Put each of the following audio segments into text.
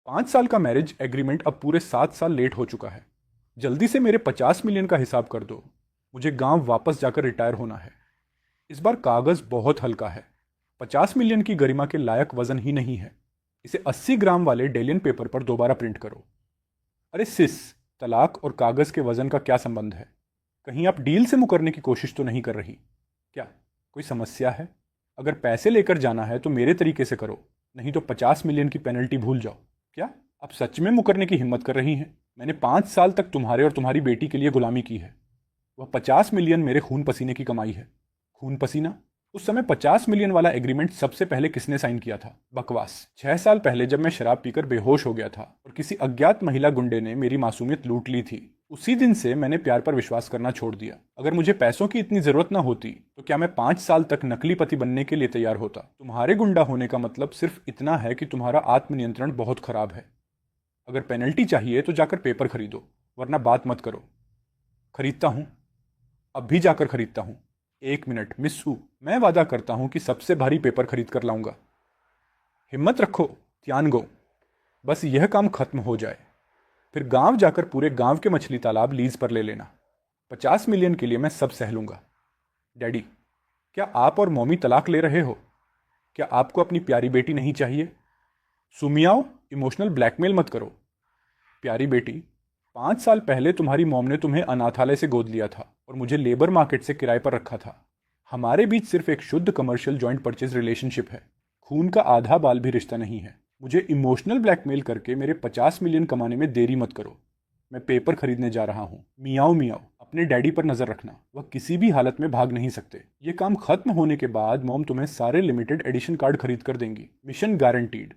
5 साल का marriage agreement अब पूरे 7 साल लेट हो चुका है। जल्दी से मेरे 50 मिलियन का हिसाब कर दो। मुझे गांव वापस जाकर रिटायर होना है। इस बार कागज बहुत हल्का है। 50 मिलियन की गरिमा के लायक वजन ही नहीं है। इसे 80 ग्राम वाले डेलियन पेपर पर दोबारा प्रिंट करो। अरे सिस, तलाक और कागज के वजन का क्या संबंध है? कहीं आप डील से मुकरने की कोशिश तो नहीं कर रही क्या? कोई समस्या है? अगर पैसे लेकर जाना है तो मेरे तरीके से करो, नहीं तो 50 मिलियन की पेनल्टी भूल जाओ। क्या आप सच में मुकरने की हिम्मत कर रही हैं? मैंने 5 साल तक तुम्हारे और तुम्हारी बेटी के लिए गुलामी की है। वह 50 मिलियन मेरे खून पसीने की कमाई है। खून पसीना? उस समय 50 मिलियन वाला एग्रीमेंट सबसे पहले किसने साइन किया था? बकवास। 6 साल पहले जब मैं शराब पीकर बेहोश हो गया था और किसी अज्ञात महिला गुंडे ने मेरी मासूमियत लूट ली थी, उसी दिन से मैंने प्यार पर विश्वास करना छोड़ दिया। अगर मुझे पैसों की इतनी जरूरत ना होती तो क्या मैं 5 साल तक नकली पति बनने के लिए तैयार होता? तुम्हारे गुंडा होने का मतलब सिर्फ इतना है कि तुम्हारा आत्मनियंत्रण बहुत खराब है। अगर पेनल्टी चाहिए तो जाकर पेपर खरीदो, वरना बात मत करो। खरीदता हूं, अब भी जाकर खरीदता हूं। 1 मिनट मिस्सू, मैं वादा करता हूं कि सबसे भारी पेपर खरीद कर लाऊंगा। हिम्मत रखो त्यानगो, बस यह काम खत्म हो जाए, फिर गांव जाकर पूरे गांव के मछली तालाब लीज पर ले लेना। 50 मिलियन के लिए मैं सब सह लूंगा। डैडी, क्या आप और मॉमी तलाक ले रहे हो? क्या आपको अपनी प्यारी बेटी नहीं चाहिए? सुमियाओ, इमोशनल ब्लैकमेल मत करो। प्यारी बेटी, 5 साल पहले तुम्हारी मॉम ने तुम्हें अनाथालय से गोद लिया था और मुझे लेबर मार्केट से किराए पर रखा था। हमारे बीच सिर्फ एक शुद्ध कमर्शियल जॉइंट परचेज रिलेशनशिप है। खून का आधा बाल भी रिश्ता नहीं है। मुझे इमोशनल ब्लैकमेल करके मेरे 50 मिलियन कमाने में देरी मत करो। मैं पेपर खरीदने जा रहा हूँ। मियाओ मियाओ, अपने डैडी पर नजर रखना, वह किसी भी हालत में भाग नहीं सकते। ये काम खत्म होने के बाद मॉम तुम्हें सारे लिमिटेड एडिशन कार्ड खरीद कर देंगी। Mission guaranteed.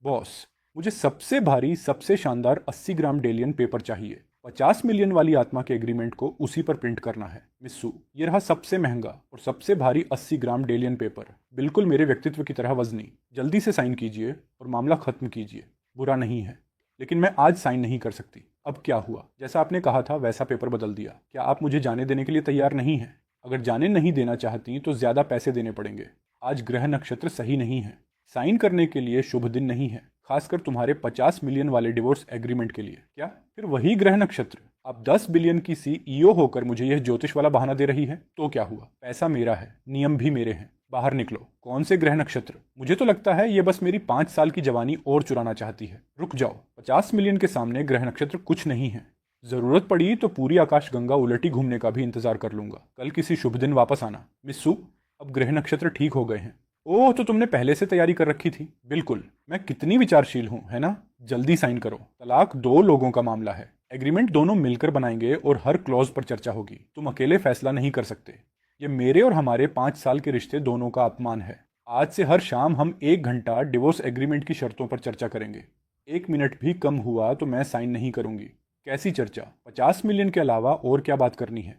बॉस, मुझे सबसे भारी सबसे शानदार 80 ग्राम डेलियन पेपर चाहिए। 50 मिलियन वाली आत्मा के एग्रीमेंट को उसी पर प्रिंट करना है। मिस्सू, ये रहा सबसे महंगा और सबसे भारी 80 ग्राम डेलियन पेपर, बिल्कुल मेरे व्यक्तित्व की तरह वजनी। जल्दी से साइन कीजिए और मामला खत्म कीजिए। बुरा नहीं है, लेकिन मैं आज साइन नहीं कर सकती। अब क्या हुआ? जैसा आपने कहा था वैसा पेपर बदल दिया। क्या आप मुझे जाने देने के लिए तैयार नहीं हैं? अगर जाने नहीं देना चाहती तो ज्यादा पैसे देने पड़ेंगे। आज ग्रह नक्षत्र सही नहीं है। साइन करने के लिए शुभ दिन नहीं है, खासकर तुम्हारे 50 मिलियन वाले डिवोर्स एग्रीमेंट के लिए। क्या फिर वही ग्रह नक्षत्र? आप 10 बिलियन की सीईओ होकर मुझे यह ज्योतिष वाला बहाना दे रही है। तो क्या हुआ? पैसा मेरा है, नियम भी मेरे हैं। बाहर निकलो। कौन से ग्रह नक्षत्र? मुझे तो लगता है ये बस मेरी 5 साल की जवानी और चुराना चाहती है। रुक जाओ, 50 मिलियन के सामने ग्रह नक्षत्र कुछ नहीं है। जरूरत पड़ी तो पूरी आकाश गंगा उलटी घूमने का भी इंतजार कर लूंगा। कल किसी शुभ दिन वापस आना। मिस्सू, अब ग्रह नक्षत्र ठीक हो गए हैं। ओह, तो तुमने पहले से तैयारी कर रखी थी। बिल्कुल, मैं कितनी विचारशील हूं, है ना? जल्दी साइन करो। तलाक 2 लोगों का मामला है। एग्रीमेंट दोनों मिलकर बनाएंगे और हर क्लॉज पर चर्चा होगी। तुम अकेले फैसला नहीं कर सकते। ये मेरे और हमारे 5 साल के रिश्ते दोनों का अपमान है। आज से हर शाम हम 1 घंटा डिवोर्स एग्रीमेंट की शर्तों पर चर्चा करेंगे। 1 मिनट भी कम हुआ तो मैं साइन नहीं करूंगी। कैसी चर्चा? 50 मिलियन के अलावा और क्या बात करनी है?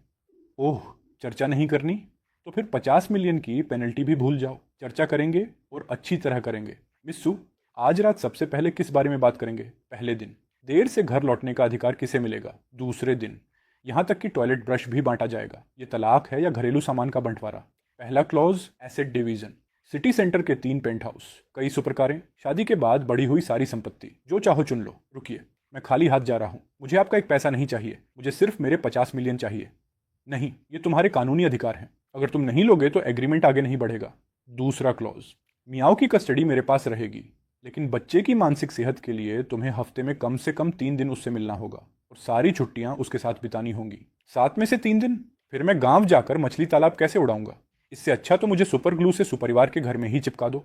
ओह, चर्चा नहीं करनी? तो फिर 50 मिलियन की पेनल्टी भी भूल जाओ। चर्चा करेंगे और अच्छी तरह करेंगे। मिस्सू, आज रात सबसे पहले किस बारे में बात करेंगे? पहले दिन। देर से घर लौटने का अधिकार किसे मिलेगा? दूसरे दिन। यहां तक कि टॉयलेट ब्रश भी बांटा जाएगा। ये तलाक है या घरेलू सामान का बंटवारा? पहला clause, asset division. City centre के 3 पेंट हाउस, कई सुपर कारें, शादी के बाद बढ़ी हुई सारी संपत्ति, जो चाहो चुन लो। रुकिए, मैं खाली हाथ जा रहा हूं। मुझे आपका एक पैसा नहीं चाहिए, मुझे सिर्फ मेरे 50 मिलियन चाहिए। नहीं, ये तुम्हारे कानूनी अधिकार हैं। अगर तुम नहीं लोगे तो एग्रीमेंट आगे नहीं बढ़ेगा। दूसरा क्लॉज, मियाओ की कस्टडी मेरे पास रहेगी, लेकिन बच्चे की मानसिक सेहत के लिए तुम्हें हफ्ते में कम से कम 3 दिन उससे मिलना होगा और सारी छुट्टियां उसके साथ बितानी होंगी। 7 में से 3 दिन? फिर मैं गांव जाकर मछली तालाब कैसे उड़ाऊंगा? इससे अच्छा तो मुझे सुपर ग्लू से सुपरिवार के घर में ही चिपका दो।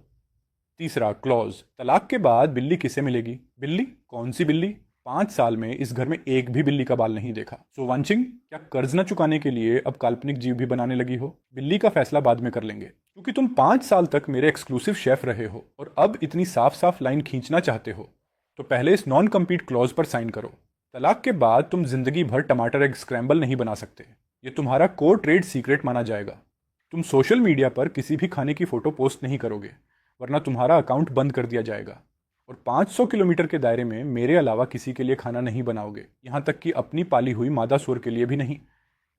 तीसरा क्लॉज, तलाक के बाद बिल्ली किसे मिलेगी? बिल्ली? कौन सी बिल्ली? 5 साल में इस घर में एक भी बिल्ली का बाल नहीं देखा। सो वांचिंग, क्या कर्ज न चुकाने के लिए अब काल्पनिक जीव भी बनाने लगी हो? बिल्ली का फैसला बाद में कर लेंगे, क्योंकि तुम 5 साल तक मेरे एक्सक्लूसिव शेफ रहे हो और अब इतनी साफ साफ लाइन खींचना चाहते हो तो पहले इस नॉन कम्पीट क्लॉज पर साइन करो। तलाक के बाद तुम जिंदगी भर टमाटर एग स्क्रैम्बल नहीं बना सकते। ये तुम्हारा कोर ट्रेड सीक्रेट माना जाएगा। तुम सोशल मीडिया पर किसी भी खाने की फोटो पोस्ट नहीं करोगे, वरना तुम्हारा अकाउंट बंद कर दिया जाएगा। और 500 किलोमीटर के दायरे में मेरे अलावा किसी के लिए खाना नहीं बनाओगे, यहां तक कि अपनी पाली हुई मादा सुअर के लिए भी नहीं।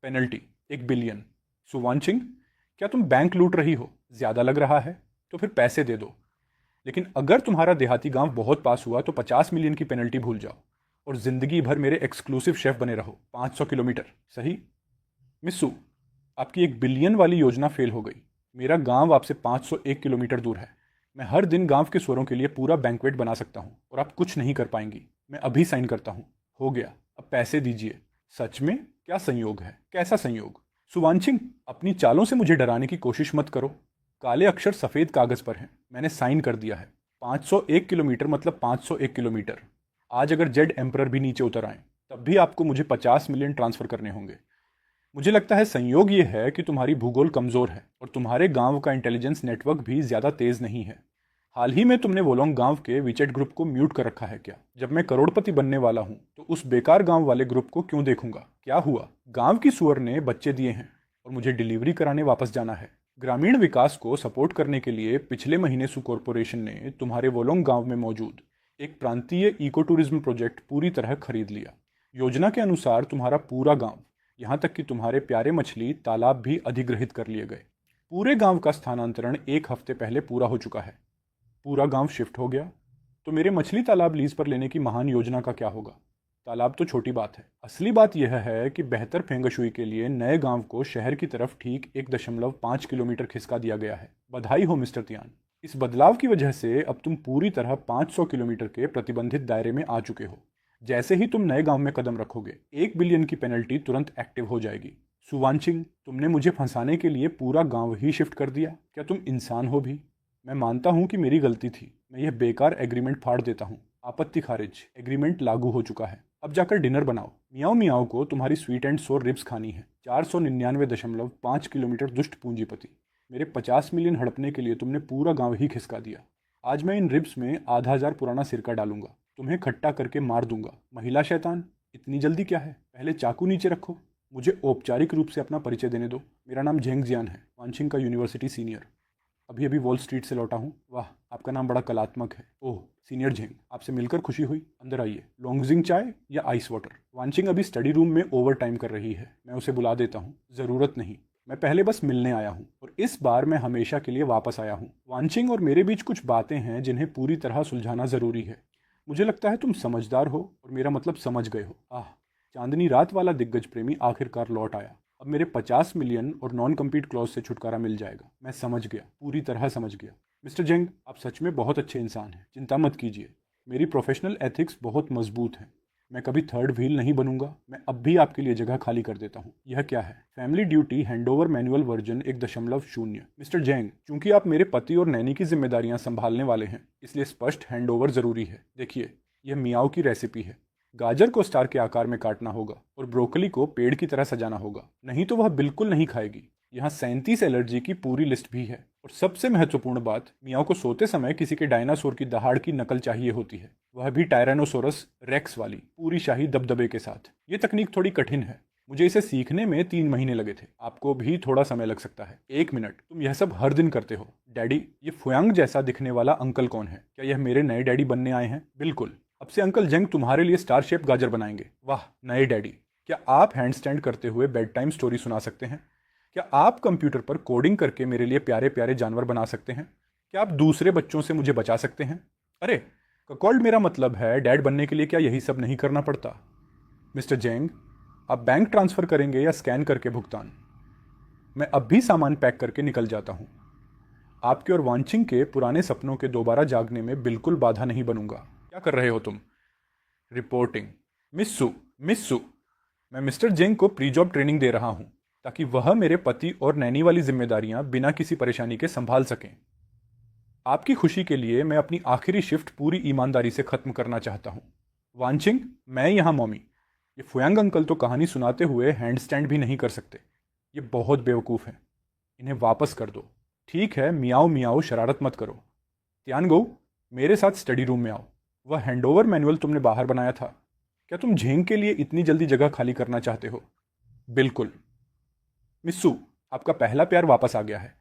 Penalty 1 billion. सुवांशिंग, क्या तुम बैंक लूट रही हो? ज्यादा लग रहा है तो फिर पैसे दे दो। लेकिन अगर तुम्हारा देहाती गांव बहुत पास हुआ तो 50 मिलियन की पेनल्टी भूल जाओ और जिंदगी भर मेरे एक्सक्लूसिव शेफ बने रहो। 500 किलोमीटर सही? मिस्सू, आपकी 1 बिलियन वाली योजना फेल हो गई। मेरा गांव आपसे 501 किलोमीटर दूर है। मैं हर दिन गांव के स्वरों के लिए पूरा बैंक्वेट बना सकता हूं और आप कुछ नहीं कर पाएंगी। मैं अभी साइन करता हूं। हो गया, अब पैसे दीजिए। सच में क्या संयोग है, कैसा संयोग? सुवांशिंग, अपनी चालों से मुझे डराने की कोशिश मत करो। काले अक्षर सफ़ेद कागज पर हैं, मैंने साइन कर दिया है। 501 किलोमीटर मतलब 501 किलोमीटर। आज अगर जेड एम्परर भी नीचे उतर आए तब भी आपको मुझे 50 मिलियन ट्रांसफ़र करने होंगे। मुझे लगता है संयोग ये है कि तुम्हारी भूगोल कमज़ोर है और तुम्हारे गांव का इंटेलिजेंस नेटवर्क भी ज़्यादा तेज़ नहीं है। हाल ही में तुमने वोलोंग गांव के विचेट ग्रुप को म्यूट कर रखा है क्या? जब मैं करोड़पति बनने वाला हूं तो उस बेकार गांव वाले ग्रुप को क्यों देखूंगा? क्या हुआ? गांव की सुअर ने बच्चे दिए हैं और मुझे डिलीवरी कराने वापस जाना है। ग्रामीण विकास को सपोर्ट करने के लिए पिछले महीने सु कॉरपोरेशन ने तुम्हारे वोलोंग गांव में मौजूद एक प्रांतीय इको टूरिज्म प्रोजेक्ट पूरी तरह खरीद लिया। योजना के अनुसार तुम्हारा पूरा गांव, यहाँ तक कि तुम्हारे प्यारे मछली तालाब भी अधिग्रहित कर लिए गए। पूरे गांव का स्थानांतरण 1 हफ्ते पहले पूरा हो चुका है। पूरा गांव शिफ्ट हो गया तो मेरे मछली तालाब लीज पर लेने की महान योजना का क्या होगा? तालाब तो छोटी बात है, असली बात यह है कि बेहतर फेंगशुई के लिए नए गांव को शहर की तरफ ठीक 1.5 किलोमीटर खिसका दिया गया है। बधाई हो मिस्टर तियान। इस बदलाव की वजह से अब तुम पूरी तरह 500 किलोमीटर के प्रतिबंधित दायरे में आ चुके हो। जैसे ही तुम नए गांव में कदम रखोगे 1 बिलियन की पेनल्टी तुरंत एक्टिव हो जाएगी। सुवांशिंग, तुमने मुझे फंसाने के लिए पूरा गांव ही शिफ्ट कर दिया। क्या तुम इंसान हो भी? मैं मानता हूं कि मेरी गलती थी। मैं यह बेकार एग्रीमेंट फाड़ देता हूं। आपत्ति खारिज। एग्रीमेंट लागू हो चुका है। अब जाकर डिनर बनाओ। मियाओ मियाओ को तुम्हारी स्वीट एंड सोर रिब्स खानी है। 499.5 किलोमीटर दुष्ट पूंजीपति। मेरे 50 मिलियन हड़पने के लिए तुमने पूरा गांव ही खिसका दिया। आज मैं इन रिब्स में आधा हजार पुराना सिरका डालूंगा, तुम्हें खट्टा करके मार दूंगा। महिला शैतान, इतनी जल्दी क्या है? पहले चाकू नीचे रखो। मुझे औपचारिक रूप से अपना परिचय देने दो। मेरा नाम झेंग जियान है, वानशिंग का यूनिवर्सिटी सीनियर। अभी अभी वॉल स्ट्रीट से लौटा हूँ। वाह, आपका नाम बड़ा कलात्मक है। ओह सीनियर झेंग, आपसे मिलकर खुशी हुई। अंदर आइए। लॉन्गजिंग चाय या आइस वाटर? वानशिंग अभी स्टडी रूम में ओवर टाइम कर रही है, मैं उसे बुला देता हूँ। ज़रूरत नहीं, मैं पहले बस मिलने आया हूँ और इस बार मैं हमेशा के लिए वापस आया हूँ। वानशिंग और मेरे बीच कुछ बातें हैं जिन्हें पूरी तरह सुलझाना ज़रूरी है। मुझे लगता है तुम समझदार हो और मेरा मतलब समझ गए हो। आह, चांदनी रात वाला दिग्गज प्रेमी आखिरकार लौट आया। अब मेरे 50 मिलियन और नॉन कम्पीट क्लॉज से छुटकारा मिल जाएगा। मैं समझ गया, पूरी तरह समझ गया। मिस्टर जेंग, आप सच में बहुत अच्छे इंसान हैं, चिंता मत कीजिए। मेरी प्रोफेशनल एथिक्स बहुत मजबूत हैं। मैं कभी थर्ड व्हील नहीं बनूंगा। मैं अब भी आपके लिए जगह खाली कर देता हूँ। यह क्या है? Family duty handover manual version 1.0। Mister Zheng, चूंकि आप मेरे पति और नैनी की जिम्मेदारियां संभालने वाले हैं, इसलिए स्पष्ट हैंडओवर जरूरी है। देखिए, यह मियाओ की रेसिपी है। गाजर को स्टार के आकार में काटना होगा और ब्रोकली को पेड़ की तरह सजाना होगा, नहीं तो वह बिल्कुल नहीं खाएगी। यहाँ 37 एलर्जी की पूरी लिस्ट भी है। और सबसे महत्वपूर्ण बात, मियाओ को सोते समय किसी के डायनासोर की दहाड़ की नकल चाहिए होती है, वह भी टायरानोसोरस रेक्स वाली, पूरी शाही दबदबे के साथ। ये तकनीक थोड़ी कठिन है, मुझे इसे सीखने में 3 महीने लगे थे। आपको भी थोड़ा समय लग सकता है। 1 मिनट, तुम यह सब हर दिन करते हो? डैडी, ये फुयांग जैसा दिखने वाला अंकल कौन है? क्या यह मेरे नए डैडी बनने आए हैं? बिल्कुल। अब से अंकल जेंग तुम्हारे लिए स्टार शेप गाजर बनाएंगे। वाह, नए डैडी। क्या आप हैंड स्टैंड करते हुए बेड टाइम स्टोरी सुना सकते हैं? क्या आप कंप्यूटर पर कोडिंग करके मेरे लिए प्यारे प्यारे जानवर बना सकते हैं? क्या आप दूसरे बच्चों से मुझे बचा सकते हैं? अरे ककॉल्ड, मेरा मतलब है डैड बनने के लिए क्या यही सब नहीं करना पड़ता? मिस्टर जेंग, आप बैंक ट्रांसफ़र करेंगे या स्कैन करके भुगतान? मैं अब भी सामान पैक करके निकल जाता हूँ। आपके और वांशिंग के पुराने सपनों के दोबारा जागने में बिल्कुल बाधा नहीं बनूंगा। क्या कर रहे हो तुम? रिपोर्टिंग। मिस्सू, मैं मिस्टर जेंग को प्री जॉब ट्रेनिंग दे रहा हूं ताकि वह मेरे पति और नैनी वाली जिम्मेदारियां बिना किसी परेशानी के संभाल सकें। आपकी खुशी के लिए मैं अपनी आखिरी शिफ्ट पूरी ईमानदारी से खत्म करना चाहता हूं। वानचिंग, मैं यहाँ मॉमी। ये फुयांग अंकल तो कहानी सुनाते हुए हैंड स्टैंड भी नहीं कर सकते। ये बहुत बेवकूफ़ हैं, इन्हें वापस कर दो। ठीक है, मियाओ मियाओ, शरारत मत करो। तियानगो, मेरे साथ स्टडी रूम में आओ। वह हैंडओवर मैनुअल तुमने बाहर बनाया था, क्या तुम झेंग के लिए इतनी जल्दी जगह खाली करना चाहते हो? बिल्कुल। मिस्सू, आपका पहला प्यार वापस आ गया है।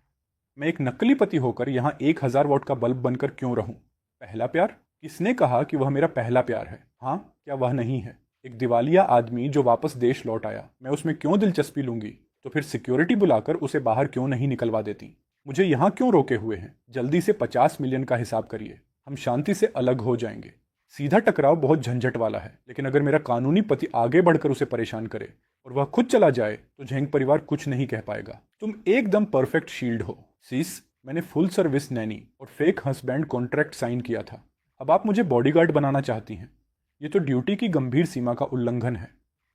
मैं एक नकली पति होकर यहाँ 1000 वॉट का बल्ब बनकर क्यों रहूं? पहला प्यार? किसने कहा कि वह मेरा पहला प्यार है? हाँ, क्या वह नहीं है? एक दिवालिया आदमी जो वापस देश लौट आया, मैं उसमें क्यों दिलचस्पी लूंगी? तो फिर सिक्योरिटी बुलाकर उसे बाहर क्यों नहीं निकलवा देती? मुझे यहाँ क्यों रोके हुए हैं? जल्दी से 50 मिलियन का हिसाब करिए, हम शांति से अलग हो जाएंगे। सीधा टकराव बहुत झंझट वाला है, लेकिन अगर मेरा कानूनी पति आगे बढ़कर उसे परेशान करे और वह खुद चला जाए तो झेंग परिवार कुछ नहीं कह पाएगा। तुम एकदम परफेक्ट शील्ड हो सीस। मैंने फुल सर्विस नैनी और फेक हस्बैंड कॉन्ट्रैक्ट साइन किया था। अब आप मुझे बॉडीगार्ड बनाना चाहती हैं? ये तो ड्यूटी की गंभीर सीमा का उल्लंघन है,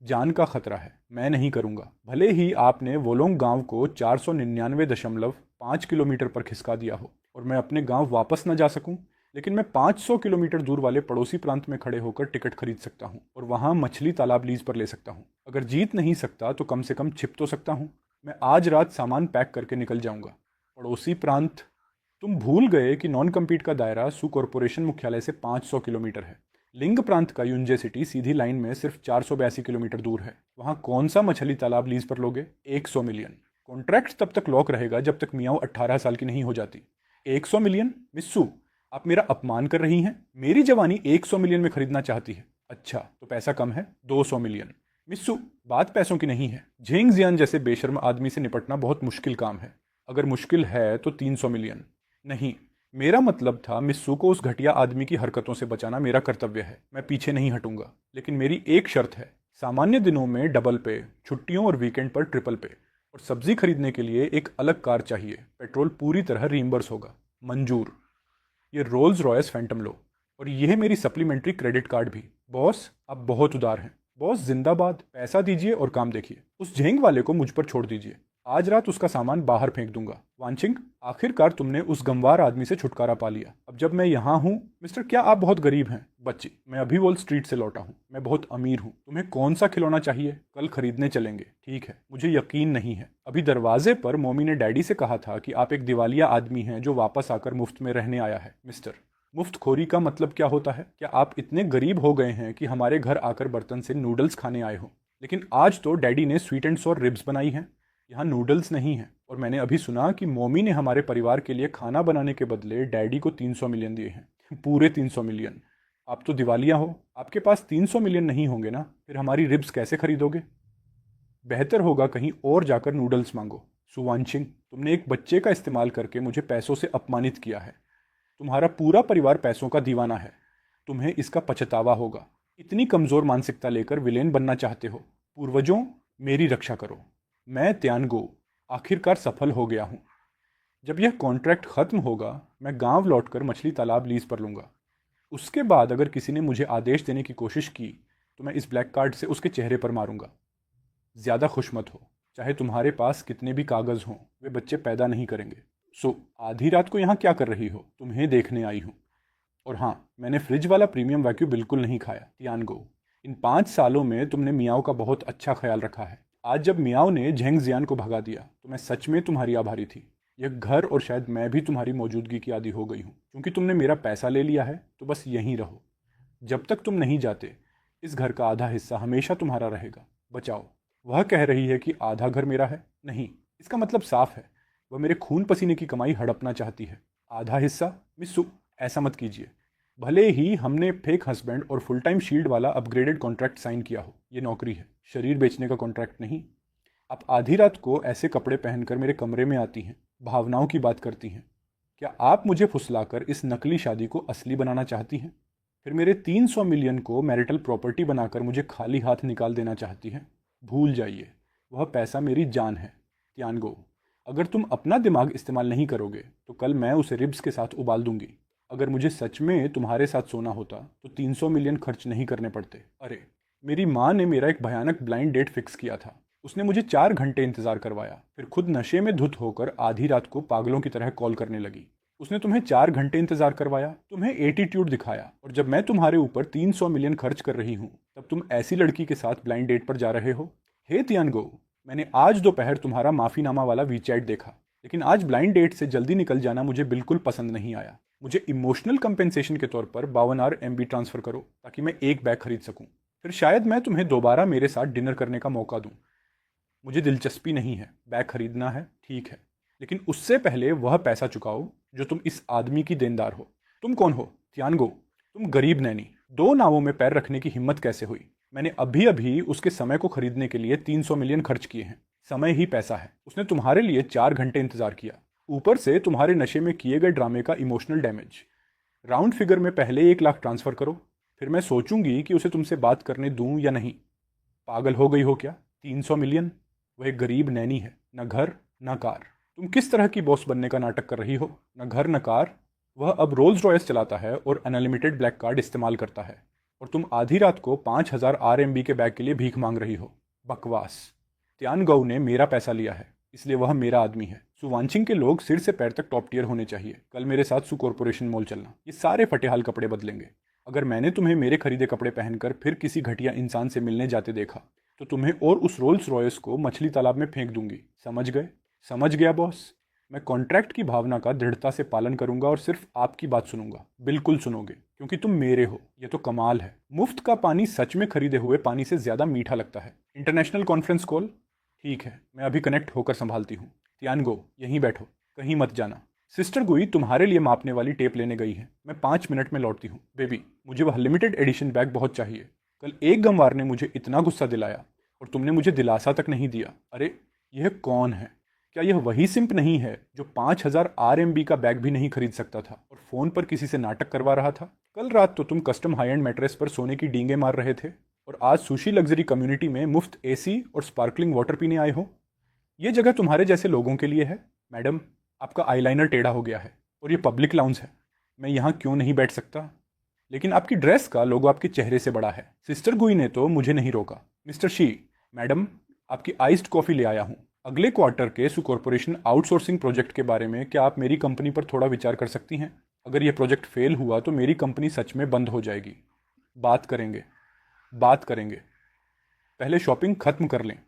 जान का खतरा है। मैं नहीं करूंगा। भले ही आपने वोलोंग गांव को 499.5 किलोमीटर पर खिसका दिया हो और मैं अपने गांव वापस न जा सकूं, लेकिन मैं 500 किलोमीटर दूर वाले पड़ोसी प्रांत में खड़े होकर टिकट खरीद सकता हूं और वहां मछली तालाब लीज पर ले सकता हूं। अगर जीत नहीं सकता तो कम से कम छिप तो सकता हूं। मैं आज रात सामान पैक करके निकल जाऊंगा। पड़ोसी प्रांत? तुम भूल गए कि नॉन कम्पीट का दायरा सू कॉरपोरेशन मुख्यालय से 500 किलोमीटर है। लिंग प्रांत का यूंजे सिटी सीधी लाइन में सिर्फ 482 किलोमीटर दूर है। वहां कौन सा मछली तालाब लीज पर लोगे? 100 मिलियन। कॉन्ट्रैक्ट तब तक लॉक रहेगा जब तक मियाओ 18 साल की नहीं हो जाती। 100 मिलियन? मिस्सू, आप मेरा अपमान कर रही हैं। मेरी जवानी 100 मिलियन में खरीदना चाहती है। अच्छा तो पैसा कम है, 200 मिलियन। मिस्सू, बात पैसों की नहीं है। झेंग जियान जैसे बेशर्म आदमी से निपटना बहुत मुश्किल काम है। अगर मुश्किल है तो 300 मिलियन। नहीं, मेरा मतलब था मिस्सू को उस घटिया आदमी की हरकतों से बचाना मेरा कर्तव्य है। मैं पीछे नहीं हटूंगा, लेकिन मेरी एक शर्त है। सामान्य दिनों में डबल पे, छुट्टियों और वीकेंड पर ट्रिपल पे, और सब्जी खरीदने के लिए एक अलग कार चाहिए। पेट्रोल पूरी तरह रीइंबर्स होगा। मंजूर। ये रोल्स रॉयस फैंटम लो, और यह मेरी सप्लीमेंट्री क्रेडिट कार्ड भी। बॉस, आप बहुत उदार हैं। बॉस जिंदाबाद। पैसा दीजिए और काम देखिए। उस झेंग वाले को मुझ पर छोड़ दीजिए। आज रात उसका सामान बाहर फेंक दूंगा। वांचिंग, आखिरकार तुमने उस गंवार आदमी से छुटकारा पा लिया। अब जब मैं यहाँ हूँ। मिस्टर, क्या आप बहुत गरीब हैं? बच्ची, मैं अभी वॉल स्ट्रीट से लौटा हूँ। मैं बहुत अमीर हूँ। तुम्हें कौन सा खिलौना चाहिए? कल खरीदने चलेंगे। ठीक है। मुझे यकीन नहीं है। अभी दरवाजे पर मोमी ने डैडी से कहा था कि आप एक दिवालिया आदमी हैं जो वापस आकर मुफ्त में रहने आया है। मिस्टर, मुफ्तखोरी का मतलब क्या होता है? क्या आप इतने गरीब हो गए हैं कि हमारे घर आकर बर्तन से नूडल्स खाने आए हो? लेकिन आज तो डैडी ने स्वीट एंड सॉर रिब्स बनाई हैं। यहाँ नूडल्स नहीं है। और मैंने अभी सुना कि मोमी ने हमारे परिवार के लिए खाना बनाने के बदले डैडी को 300 मिलियन दिए हैं। पूरे 300 मिलियन। आप तो दिवालिया हो। आपके पास 300 मिलियन नहीं होंगे ना? फिर हमारी रिब्स कैसे खरीदोगे? बेहतर होगा कहीं और जाकर नूडल्स मांगो। सुवांशिंग, तुमने एक बच्चे का इस्तेमाल करके मुझे पैसों से अपमानित किया है। तुम्हारा पूरा परिवार पैसों का दीवाना है। तुम्हें इसका पछतावा होगा। इतनी कमज़ोर मानसिकता लेकर विलेन बनना चाहते हो? पूर्वजों, मेरी रक्षा करो। मैं त्यानगो आखिरकार सफल हो गया हूँ। जब यह कॉन्ट्रैक्ट ख़त्म होगा मैं गांव लौटकर मछली तालाब लीज पर लूँगा। उसके बाद अगर किसी ने मुझे आदेश देने की कोशिश की तो मैं इस ब्लैक कार्ड से उसके चेहरे पर मारूंगा। ज़्यादा खुश मत हो। चाहे तुम्हारे पास कितने भी कागज़ हों, वे बच्चे पैदा नहीं करेंगे। सो आधी रात को यहाँ क्या कर रही हो? तुम्हें देखने आई हूँ। और हाँ, मैंने फ्रिज वाला प्रीमियम वैक्यूम बिल्कुल नहीं खाया। तियानगो, इन 5 सालों में तुमने मियाओ का बहुत अच्छा ख्याल रखा है। आज जब मियाओ ने झेंग जियान को भगा दिया तो मैं सच में तुम्हारी आभारी थी। यह घर और शायद मैं भी तुम्हारी मौजूदगी की आदी हो गई हूँ। क्योंकि तुमने मेरा पैसा ले लिया है तो बस यहीं रहो। जब तक तुम नहीं जाते इस घर का आधा हिस्सा हमेशा तुम्हारा रहेगा। बचाओ। वह कह रही है कि आधा घर मेरा है। नहीं, इसका मतलब साफ है। वह मेरे खून पसीने की कमाई हड़पना चाहती है। आधा हिस्सा? मिस्सू, ऐसा मत कीजिए। भले ही हमने फेक हस्बैंड और फुल टाइम शील्ड वाला अपग्रेडेड कॉन्ट्रैक्ट साइन किया हो, ये नौकरी है, शरीर बेचने का कॉन्ट्रैक्ट नहीं। आप आधी रात को ऐसे कपड़े पहनकर मेरे कमरे में आती हैं, भावनाओं की बात करती हैं। क्या आप मुझे फुसलाकर इस नकली शादी को असली बनाना चाहती हैं? फिर मेरे 300 मिलियन को मैरिटल प्रॉपर्टी बनाकर मुझे खाली हाथ निकाल देना चाहती हैं? भूल जाइए, वह पैसा मेरी जान है। त्यानगो, अगर तुम अपना दिमाग इस्तेमाल नहीं करोगे तो कल मैं उसे रिब्स के साथ उबाल दूंगी। अगर मुझे सच में तुम्हारे साथ सोना होता तो 300 मिलियन खर्च नहीं करने पड़ते। अरे, मेरी माँ ने मेरा एक भयानक ब्लाइंड डेट फिक्स किया था। उसने मुझे 4 घंटे इंतजार करवाया, फिर खुद नशे में धुत होकर आधी रात को पागलों की तरह कॉल करने लगी। उसने तुम्हें 4 घंटे इंतजार करवाया, तुम्हें एटीट्यूड दिखाया, और जब मैं तुम्हारे ऊपर 300 मिलियन खर्च कर रही हूँ तब तुम ऐसी लड़की के साथ ब्लाइंड डेट पर जा रहे हो। हे तियानगो, मैंने आज दोपहर तुम्हारा माफीनामा वाला वीचैट देखा, लेकिन आज ब्लाइंड डेट से जल्दी निकल जाना मुझे बिल्कुल पसंद नहीं आया। मुझे इमोशनल कंपेंसेशन के तौर पर 52 RMB ट्रांसफ़र करो ताकि मैं एक बैग खरीद सकूं। फिर शायद मैं तुम्हें दोबारा मेरे साथ डिनर करने का मौका दूं। मुझे दिलचस्पी नहीं है। बैग खरीदना है, ठीक है, लेकिन उससे पहले वह पैसा चुकाओ जो तुम इस आदमी की देनदार हो। तुम कौन हो? त्यानगो, तुम गरीब नैनी। 2 नावों में पैर रखने की हिम्मत कैसे हुई? मैंने अभी अभी उसके समय को खरीदने के लिए 300 मिलियन खर्च किए हैं। समय ही पैसा है। उसने तुम्हारे लिए 4 घंटे इंतजार किया। ऊपर से तुम्हारे नशे में किए गए ड्रामे का इमोशनल डैमेज। राउंड फिगर में पहले 1 लाख ट्रांसफ़र करो, फिर मैं सोचूंगी कि उसे तुमसे बात करने दूं या नहीं। पागल हो गई हो क्या? 300 मिलियन? वह एक गरीब नैनी है, न घर न कार। तुम किस तरह की बॉस बनने का नाटक कर रही हो? न घर न कार। वह अब रोल्स रॉयस चलाता है और अनलिमिटेड ब्लैक कार्ड इस्तेमाल करता है, और तुम आधी रात को 5,000 RMB के बैग के लिए भीख मांग रही हो। बकवास। त्यानगऊ ने मेरा पैसा लिया है, इसलिए वह मेरा आदमी है। सुवांशिंग के लोग सिर से पैर तक टॉप टियर होने चाहिए। कल मेरे साथ सु कॉरपोरेशन मॉल चलना, ये सारे फटेहाल कपड़े बदलेंगे। अगर मैंने तुम्हें मेरे खरीदे कपड़े पहनकर फिर किसी घटिया इंसान से मिलने जाते देखा तो तुम्हें और उस रोल्स रॉयस को मछली तालाब में फेंक दूंगी। समझ गए? समझ गया बॉस। मैं कॉन्ट्रैक्ट की भावना का दृढ़ता से पालन करूंगा और सिर्फ आपकी बात सुनूंगा। बिल्कुल सुनोगे, क्योंकि तुम मेरे हो। ये तो कमाल है। मुफ्त का पानी सच में खरीदे हुए पानी से ज्यादा मीठा लगता है। International conference call? ठीक है, मैं अभी कनेक्ट होकर संभालती हूँ। त्यानगो, यहीं बैठो, कहीं मत जाना। सिस्टर गुई तुम्हारे लिए मापने वाली टेप लेने गई है। मैं 5 मिनट में लौटती हूँ। बेबी, मुझे वह लिमिटेड एडिशन बैग बहुत चाहिए। कल एक गंवार ने मुझे इतना गुस्सा दिलाया और तुमने मुझे दिलासा तक नहीं दिया। अरे, यह कौन है? क्या यह वही सिंप नहीं है जो 5,000 RMB का बैग भी नहीं खरीद सकता था और फ़ोन पर किसी से नाटक करवा रहा था? कल रात तो तुम कस्टम हाई एंड मैट्रेस पर सोने की डींगे मार रहे थे, और आज सुशी लग्जरी कम्युनिटी में मुफ्त AC और स्पार्कलिंग वाटर पीने आए हो। ये जगह तुम्हारे जैसे लोगों के लिए है। मैडम, आपका आईलाइनर टेढ़ा हो गया है और ये पब्लिक लाउंज है। मैं यहाँ क्यों नहीं बैठ सकता? लेकिन आपकी ड्रेस का लोगो आपके चेहरे से बड़ा है। सिस्टर गुई ने तो मुझे नहीं रोका। मिस्टर शी, मैडम, आपकी आइस्ड कॉफ़ी ले आया हूँ। अगले क्वार्टर के सु कॉरपोरेशन आउटसोर्सिंग प्रोजेक्ट के बारे में क्या आप मेरी कंपनी पर थोड़ा विचार कर सकती हैं? अगर यह प्रोजेक्ट फेल हुआ तो मेरी कंपनी सच में बंद हो जाएगी। बात करेंगे, बात करेंगे। पहले शॉपिंग खत्म कर लें।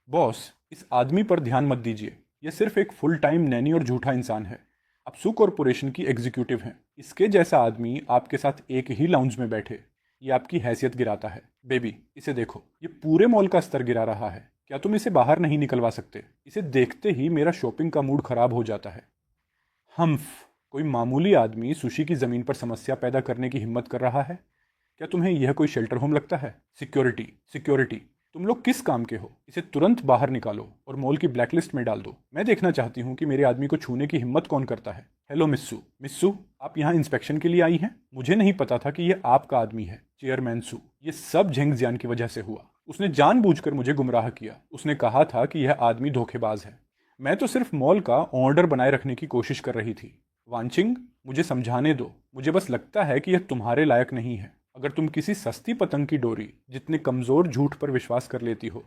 बॉस, इस आदमी पर ध्यान मत दीजिए। यह सिर्फ एक फुल टाइम नैनी और झूठा इंसान है। आप सु कॉरपोरेशन की एग्जीक्यूटिव हैं। इसके जैसा आदमी आपके साथ एक ही लाउंज में बैठे, ये आपकी हैसियत गिराता है। बेबी, इसे देखो, ये पूरे मॉल का स्तर गिरा रहा है। क्या तुम इसे बाहर नहीं निकलवा सकते? इसे देखते ही मेरा शॉपिंग का मूड खराब हो जाता है। हम्फ, कोई मामूली आदमी सुशी की ज़मीन पर समस्या पैदा करने की हिम्मत कर रहा है? क्या तुम्हें यह कोई शेल्टर होम लगता है? सिक्योरिटी, सिक्योरिटी, तुम लोग किस काम के हो? इसे तुरंत बाहर निकालो और मॉल की ब्लैकलिस्ट में डाल दो। मैं देखना चाहती हूँ कि मेरे आदमी को छूने की हिम्मत कौन करता है। हेलो मिस्सू। मिस्सू, आप यहाँ इंस्पेक्शन के लिए आई हैं? मुझे नहीं पता था कि यह आपका आदमी है। चेयरमैन सू, ये सब झेंग जियान की वजह से हुआ। उसने जानबूझकर मुझे गुमराह किया। उसने कहा था कि यह आदमी धोखेबाज है। मैं तो सिर्फ मॉल का ऑर्डर बनाए रखने की कोशिश कर रही थी। वांचिंग, मुझे समझाने दो। मुझे बस लगता है कि यह तुम्हारे लायक नहीं है। अगर तुम किसी सस्ती पतंग की डोरी जितने कमज़ोर झूठ पर विश्वास कर लेती हो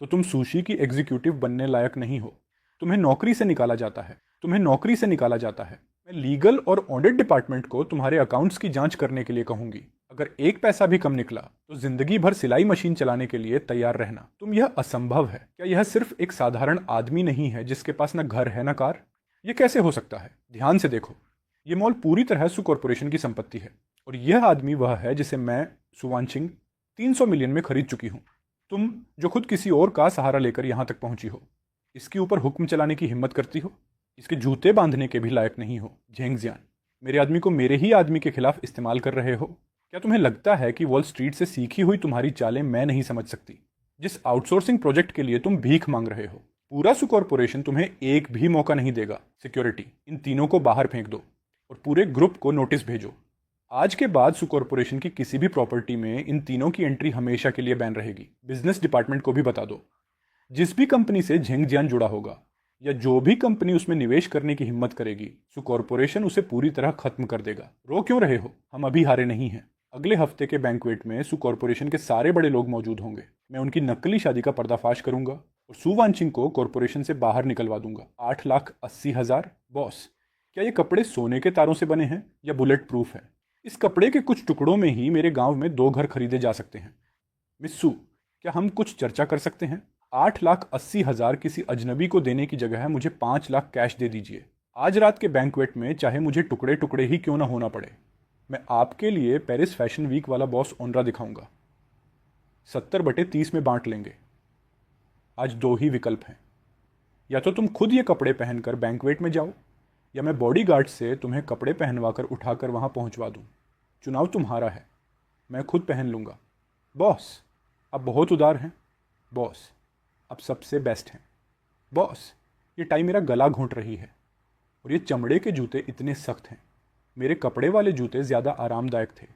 तो तुम सुशी की एग्जीक्यूटिव बनने लायक नहीं हो। तुम्हें नौकरी से निकाला जाता है। तुम्हें नौकरी से निकाला जाता है। मैं लीगल और ऑडिट डिपार्टमेंट को तुम्हारे अकाउंट्स की जांच करने के लिए कहूंगी। अगर एक पैसा भी कम निकला तो जिंदगी भर सिलाई मशीन चलाने के लिए तैयार रहना। तुम, यह असंभव है। क्या यह सिर्फ एक साधारण आदमी नहीं है जिसके पास न घर है न कार? यह कैसे हो सकता है? ध्यान से देखो, ये मॉल पूरी तरह सु कॉरपोरेशन की संपत्ति है, और यह आदमी वह है जिसे मैं, सुवांशिंग, 300 मिलियन में खरीद चुकी हूँ। तुम, जो खुद किसी और का सहारा लेकर यहाँ तक पहुंची हो, इसके ऊपर हुक्म चलाने की हिम्मत करती हो? इसके जूते बांधने के भी लायक नहीं हो। झेंग जियान, मेरे आदमी को मेरे ही आदमी के खिलाफ इस्तेमाल कर रहे हो। क्या तुम्हें लगता है कि वॉल स्ट्रीट से सीखी हुई तुम्हारी चालें मैं नहीं समझ सकती? जिस आउटसोर्सिंग प्रोजेक्ट के लिए तुम भीख मांग रहे हो, पूरा सु कॉरपोरेशन तुम्हें एक भी मौका नहीं देगा। सिक्योरिटी, इन तीनों को बाहर फेंक दो और पूरे ग्रुप को नोटिस भेजो। आज के बाद सु कॉरपोरेशन की किसी भी प्रॉपर्टी में इन तीनों की एंट्री हमेशा के लिए बैन रहेगी। बिजनेस डिपार्टमेंट को भी बता दो। जिस भी कंपनी से झेंग जियान जुड़ा होगा या जो भी कंपनी उसमें निवेश करने की हिम्मत करेगी, सु कॉरपोरेशन उसे पूरी तरह खत्म कर देगा। रो क्यों रहे हो? हम अभी हारे नहीं हैं। अगले हफ्ते के बैंक्वेट में सु कॉरपोरेशन के सारे बड़े लोग मौजूद होंगे। मैं उनकी नकली शादी का पर्दाफाश करूंगा और सु वांचिंग को कॉरपोरेशन से बाहर निकलवा दूंगा। 8,80,000। बॉस, क्या ये कपड़े सोने के तारों से बने हैं या बुलेट प्रूफ है? इस कपड़े के कुछ टुकड़ों में ही मेरे गांव में 2 घर खरीदे जा सकते हैं। मिस्सू, क्या हम कुछ चर्चा कर सकते हैं? 8,80,000 किसी अजनबी को देने की जगह मुझे 5 लाख कैश दे दीजिए। आज रात के बैंक्वेट में चाहे मुझे टुकड़े टुकड़े ही क्यों ना होना पड़े। मैं आपके लिए पेरिस फैशन वीक वाला बॉस ओनरा दिखाऊंगा। 70/30 में बांट लेंगे। आज 2 ही विकल्प हैं, या तो तुम खुद ये कपड़े पहनकर बैंक्वेट में जाओ, या मैं बॉडीगार्ड से तुम्हें कपड़े पहनवाकर उठाकर वहां पहुंचवा दूं। चुनाव तुम्हारा है। मैं खुद पहन लूंगा। बॉस, आप बहुत उदार हैं। बॉस, आप सबसे बेस्ट हैं। बॉस, ये टाई मेरा गला घोंट रही है। और ये चमड़े के जूते इतने सख्त हैं। मेरे कपड़े वाले जूते ज़्यादा आरामदायक थे।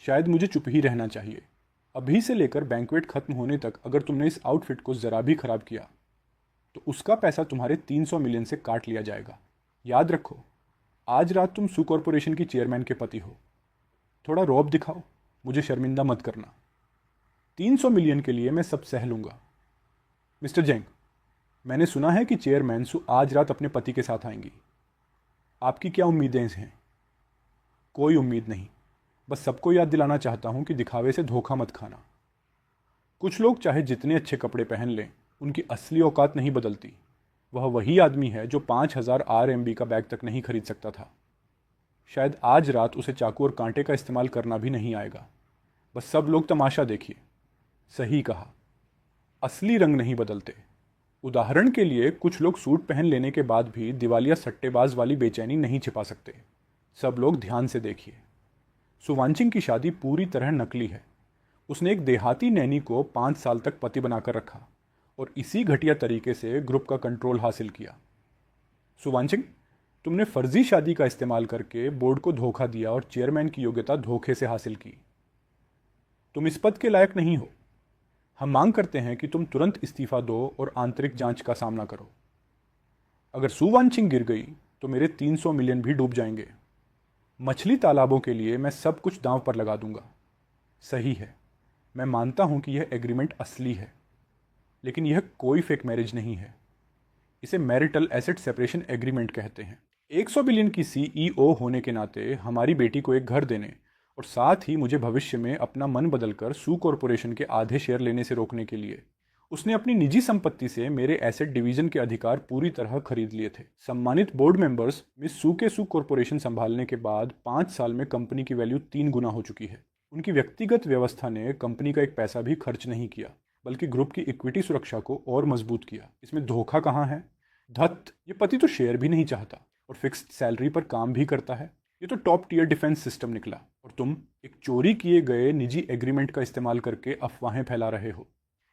शायद मुझे चुप ही रहना चाहिए। अभी से लेकर बैंक्वेट ख़त्म होने तक अगर तुमने इस आउटफिट को ज़रा भी ख़राब किया तो उसका पैसा तुम्हारे 300 मिलियन से काट लिया जाएगा। याद रखो, आज रात तुम सू कॉरपोरेशन की चेयरमैन के पति हो। थोड़ा रौब दिखाओ, मुझे शर्मिंदा मत करना। 300 मिलियन के लिए मैं सब सह लूँगा। मिस्टर जेंग, मैंने सुना है कि चेयरमैन सू आज रात अपने पति के साथ आएंगी। आपकी क्या उम्मीदें हैं? कोई उम्मीद नहीं, बस सबको याद दिलाना चाहता हूं कि दिखावे से धोखा मत खाना। कुछ लोग चाहे जितने अच्छे कपड़े पहन लें, उनकी असली औकात नहीं बदलती। वह वही आदमी है जो 5000 RMB का बैग तक नहीं खरीद सकता था। शायद आज रात उसे चाकू और कांटे का इस्तेमाल करना भी नहीं आएगा। बस सब लोग तमाशा देखिए। सही कहा, असली रंग नहीं बदलते। उदाहरण के लिए, कुछ लोग सूट पहन लेने के बाद भी दिवालिया सट्टेबाज वाली बेचैनी नहीं छिपा सकते। सब लोग ध्यान से देखिए। सुवांचिंग की शादी पूरी तरह नकली है। उसने एक देहाती नैनी को 5 साल तक पति बनाकर रखा और इसी घटिया तरीके से ग्रुप का कंट्रोल हासिल किया। सुवांचिंग, तुमने फर्जी शादी का इस्तेमाल करके बोर्ड को धोखा दिया और चेयरमैन की योग्यता धोखे से हासिल की। तुम इस पद के लायक नहीं हो। हम मांग करते हैं कि तुम तुरंत इस्तीफा दो और आंतरिक जांच का सामना करो। अगर सुवांचिंग गिर गई तो मेरे 300 मिलियन भी डूब जाएंगे। मछली तालाबों के लिए मैं सब कुछ दांव पर लगा दूंगा। सही है, मैं मानता हूं कि यह एग्रीमेंट असली है, लेकिन यह कोई फेक मैरिज नहीं है। इसे मैरिटल एसेट सेपरेशन एग्रीमेंट कहते हैं। 100 बिलियन की CEO होने के नाते हमारी बेटी को एक घर देने और साथ ही मुझे भविष्य में अपना मन बदलकर सू कॉरपोरेशन के आधे शेयर लेने से रोकने के लिए उसने अपनी निजी संपत्ति से मेरे एसेट डिवीजन के अधिकार पूरी तरह खरीद लिए थे। सम्मानित बोर्ड मेंबर्स, मिस सू के सू कॉरपोरेशन संभालने के बाद 5 साल में कंपनी की वैल्यू 3 गुना हो चुकी है। उनकी व्यक्तिगत व्यवस्था ने कंपनी का एक पैसा भी खर्च नहीं किया, बल्कि ग्रुप की इक्विटी सुरक्षा को और मजबूत किया। इसमें धोखा कहाँ है? धत, ये पति तो शेयर भी नहीं चाहता और फिक्स्ड सैलरी पर काम भी करता है। ये तो टॉप टियर डिफेंस सिस्टम निकला और तुम एक चोरी किए गए निजी एग्रीमेंट का इस्तेमाल करके अफवाहें फैला रहे हो।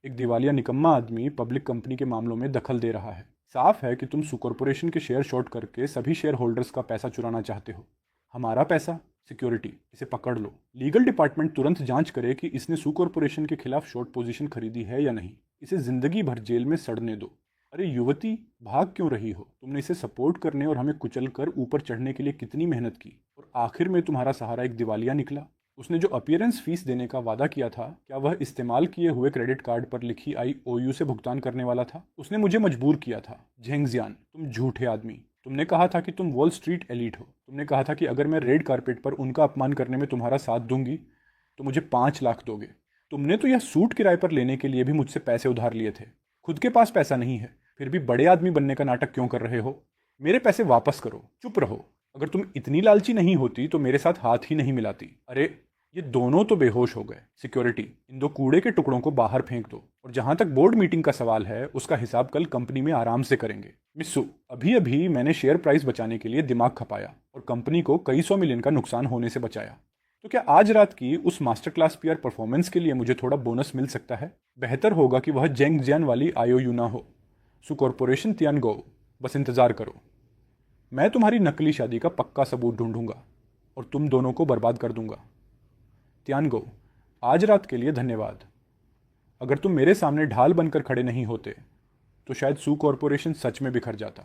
एक दिवालिया निकम्मा आदमी पब्लिक कंपनी के मामलों में दखल दे रहा है। साफ है कि तुम सू कॉरपोरेशन के शेयर शॉर्ट करके सभी शेयर होल्डर्स का पैसा चुराना चाहते हो। हमारा पैसा, सिक्योरिटी, इसे पकड़ लो। लीगल डिपार्टमेंट तुरंत जांच करे कि इसने सू कॉरपोरेशन के खिलाफ शॉर्ट पोजीशन खरीदी है या नहीं। इसे जिंदगी भर जेल में सड़ने दो। अरे युवती, भाग क्यों रही हो? तुमने इसे सपोर्ट करने और हमें कुचल कर ऊपर चढ़ने के लिए कितनी मेहनत की, और आखिर में तुम्हारा सहारा एक दिवालिया निकला। उसने जो अपीयरेंस फीस देने का वादा किया था, क्या वह इस्तेमाल किए हुए क्रेडिट कार्ड पर लिखी IOU से भुगतान करने वाला था? उसने मुझे मजबूर किया था। झेंगजियान, तुम झूठे आदमी। तुमने कहा था कि तुम वॉल स्ट्रीट एलीट हो। तुमने कहा था कि अगर मैं रेड कारपेट पर उनका अपमान करने में तुम्हारा साथ दूंगी तो मुझे 5 लाख दोगे। तुमने तो यह सूट किराए पर लेने के लिए भी मुझसे पैसे उधार लिए थे। खुद के पास पैसा नहीं है, फिर भी बड़े आदमी बनने का नाटक क्यों कर रहे हो? मेरे पैसे वापस करो। चुप रहो। अगर तुम इतनी लालची नहीं होती तो मेरे साथ हाथ ही नहीं मिलाती। अरे, ये दोनों तो बेहोश हो गए। सिक्योरिटी, इन 2 कूड़े के टुकड़ों को बाहर फेंक दो। और जहां तक बोर्ड मीटिंग का सवाल है, उसका हिसाब कल कंपनी में आराम से करेंगे। मिस्सू, अभी अभी मैंने शेयर प्राइस बचाने के लिए दिमाग खपाया और कंपनी को कई 100 मिलियन का नुकसान होने से बचाया। तो क्या आज रात की उस मास्टर क्लास PR परफॉर्मेंस के लिए मुझे थोड़ा बोनस मिल सकता है? बेहतर होगा कि वह जेंगजियान वाली IOU ना हो। सू कॉरपोरेशन तियानगो, बस इंतजार करो। मैं तुम्हारी नकली शादी का पक्का सबूत ढूंढूंगा और तुम दोनों को बर्बाद कर दूंगा। तियानगो, आज रात के लिए धन्यवाद। अगर तुम मेरे सामने ढाल बनकर खड़े नहीं होते तो शायद सू कॉरपोरेशन सच में बिखर जाता।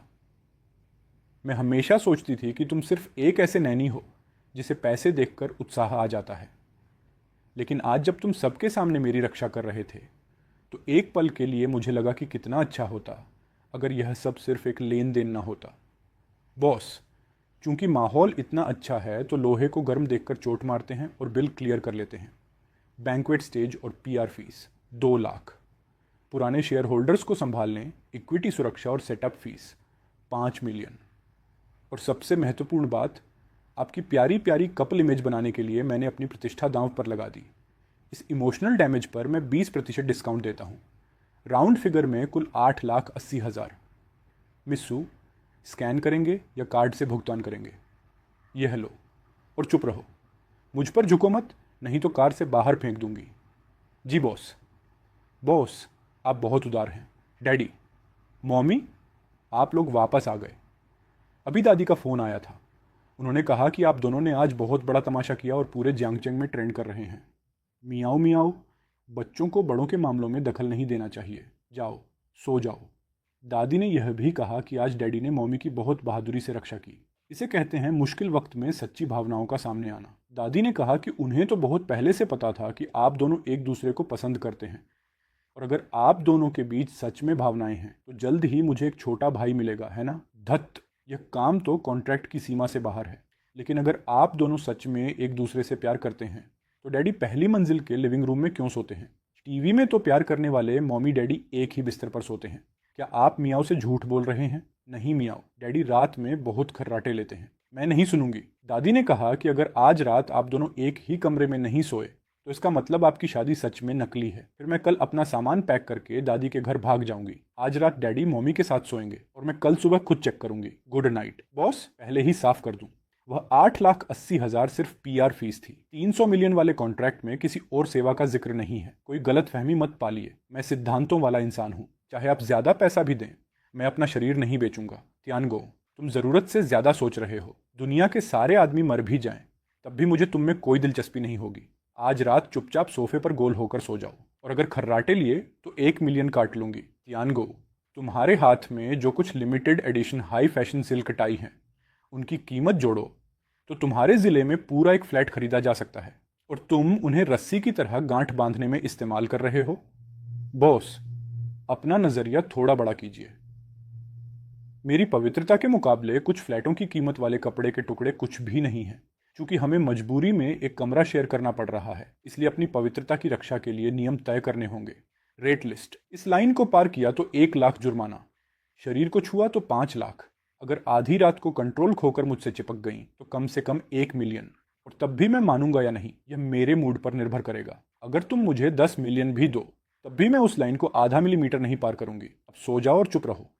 मैं हमेशा सोचती थी कि तुम सिर्फ एक ऐसे नैनी हो जिसे पैसे देखकर उत्साह आ जाता है, लेकिन आज जब तुम सबके सामने मेरी रक्षा कर रहे थे तो एक पल के लिए मुझे लगा कि कितना अच्छा होता अगर यह सब सिर्फ एक लेन देन ना होता। बॉस, चूंकि माहौल इतना अच्छा है तो लोहे को गर्म देखकर चोट मारते हैं और बिल क्लियर कर लेते हैं। बैंक्वेट स्टेज और PR फीस 2 लाख, पुराने शेयर होल्डर्स को संभालने, इक्विटी सुरक्षा और सेटअप फीस 5 मिलियन, और सबसे महत्वपूर्ण बात, आपकी प्यारी प्यारी कपल इमेज बनाने के लिए मैंने अपनी प्रतिष्ठा दांव पर लगा दी। इस इमोशनल डैमेज पर मैं 20% डिस्काउंट देता हूँ। राउंड फिगर में कुल 8,80,000। मिस्सू, स्कैन करेंगे या कार्ड से भुगतान करेंगे? यह लो, और चुप रहो। मुझ पर झुको मत, नहीं तो कार से बाहर फेंक दूंगी। जी बॉस। बॉस, आप बहुत उदार हैं। डैडी, मॉमी, आप लोग वापस आ गए। अभी दादी का फ़ोन आया था। उन्होंने कहा कि आप दोनों ने आज बहुत बड़ा तमाशा किया और पूरे जियांगजेंग में ट्रेंड कर रहे हैं। मियाओ मियाओ, बच्चों को बड़ों के मामलों में दखल नहीं देना चाहिए। जाओ, सो जाओ। दादी ने यह भी कहा कि आज डैडी ने मम्मी की बहुत बहादुरी से रक्षा की। इसे कहते हैं मुश्किल वक्त में सच्ची भावनाओं का सामने आना। दादी ने कहा कि उन्हें तो बहुत पहले से पता था कि आप दोनों एक दूसरे को पसंद करते हैं, और अगर आप दोनों के बीच सच में भावनाएं हैं तो जल्द ही मुझे एक छोटा भाई मिलेगा, है ना? धत, यह काम तो कॉन्ट्रैक्ट की सीमा से बाहर है। लेकिन अगर आप दोनों सच में एक दूसरे से प्यार करते हैं तो डैडी पहली मंजिल के लिविंग रूम में क्यों सोते हैं? टीवी में तो प्यार करने वाले मॉमी डैडी एक ही बिस्तर पर सोते हैं। क्या आप मियाओ से झूठ बोल रहे हैं? नहीं मियाओ, डैडी रात में बहुत खर्राटे लेते हैं। मैं नहीं सुनूंगी। दादी ने कहा कि अगर आज रात आप दोनों एक ही कमरे में नहीं सोए तो इसका मतलब आपकी शादी सच में नकली है। फिर मैं कल अपना सामान पैक करके दादी के घर भाग जाऊंगी। आज रात डैडी मम्मी के साथ सोएंगे और मैं कल सुबह खुद चेक करूंगी। Good night. बॉस, पहले ही साफ कर दूं, वह 8,80,000 सिर्फ पीआर फीस थी। 300 मिलियन वाले कॉन्ट्रैक्ट में किसी और सेवा का जिक्र नहीं है। कोई गलत फहमी मत पालिए। मैं सिद्धांतों वाला इंसान हूँ। चाहे आप ज्यादा पैसा भी दें, मैं अपना शरीर नहीं बेचूंगा। तियानगो, तुम जरूरत से ज्यादा सोच रहे हो। दुनिया के सारे आदमी मर भी जाएं तब भी मुझे तुम में कोई दिलचस्पी नहीं होगी। आज रात चुपचाप सोफे पर गोल होकर सो जाओ, और अगर खर्राटे लिए तो 1 मिलियन काट लूंगी। तियानगो, तुम्हारे हाथ में जो कुछ limited edition high fashion silk tie हैं उनकी कीमत जोड़ो तो तुम्हारे ज़िले में पूरा एक फ्लैट खरीदा जा सकता है, और तुम उन्हें रस्सी की तरह गांठ बांधने में इस्तेमाल कर रहे हो। बॉस, अपना नज़रिया थोड़ा बड़ा कीजिए। मेरी पवित्रता के मुकाबले कुछ फ्लैटों की कीमत वाले कपड़े के टुकड़े कुछ भी नहीं हैं। चूंकि हमें मजबूरी में एक कमरा शेयर करना पड़ रहा है, इसलिए अपनी पवित्रता की रक्षा के लिए नियम तय करने होंगे। रेट लिस्ट, इस लाइन को पार किया तो 1 लाख जुर्माना, शरीर को छुआ तो 5 लाख, अगर आधी रात को कंट्रोल खोकर मुझसे चिपक गई तो कम से कम 1 मिलियन। और तब भी मैं मानूंगा या नहीं, यह मेरे मूड पर निर्भर करेगा। अगर तुम मुझे 10 मिलियन भी दो तब भी मैं उस लाइन को आधा मिलीमीटर नहीं पार करूंगी। अब सो जाओ और चुप रहो।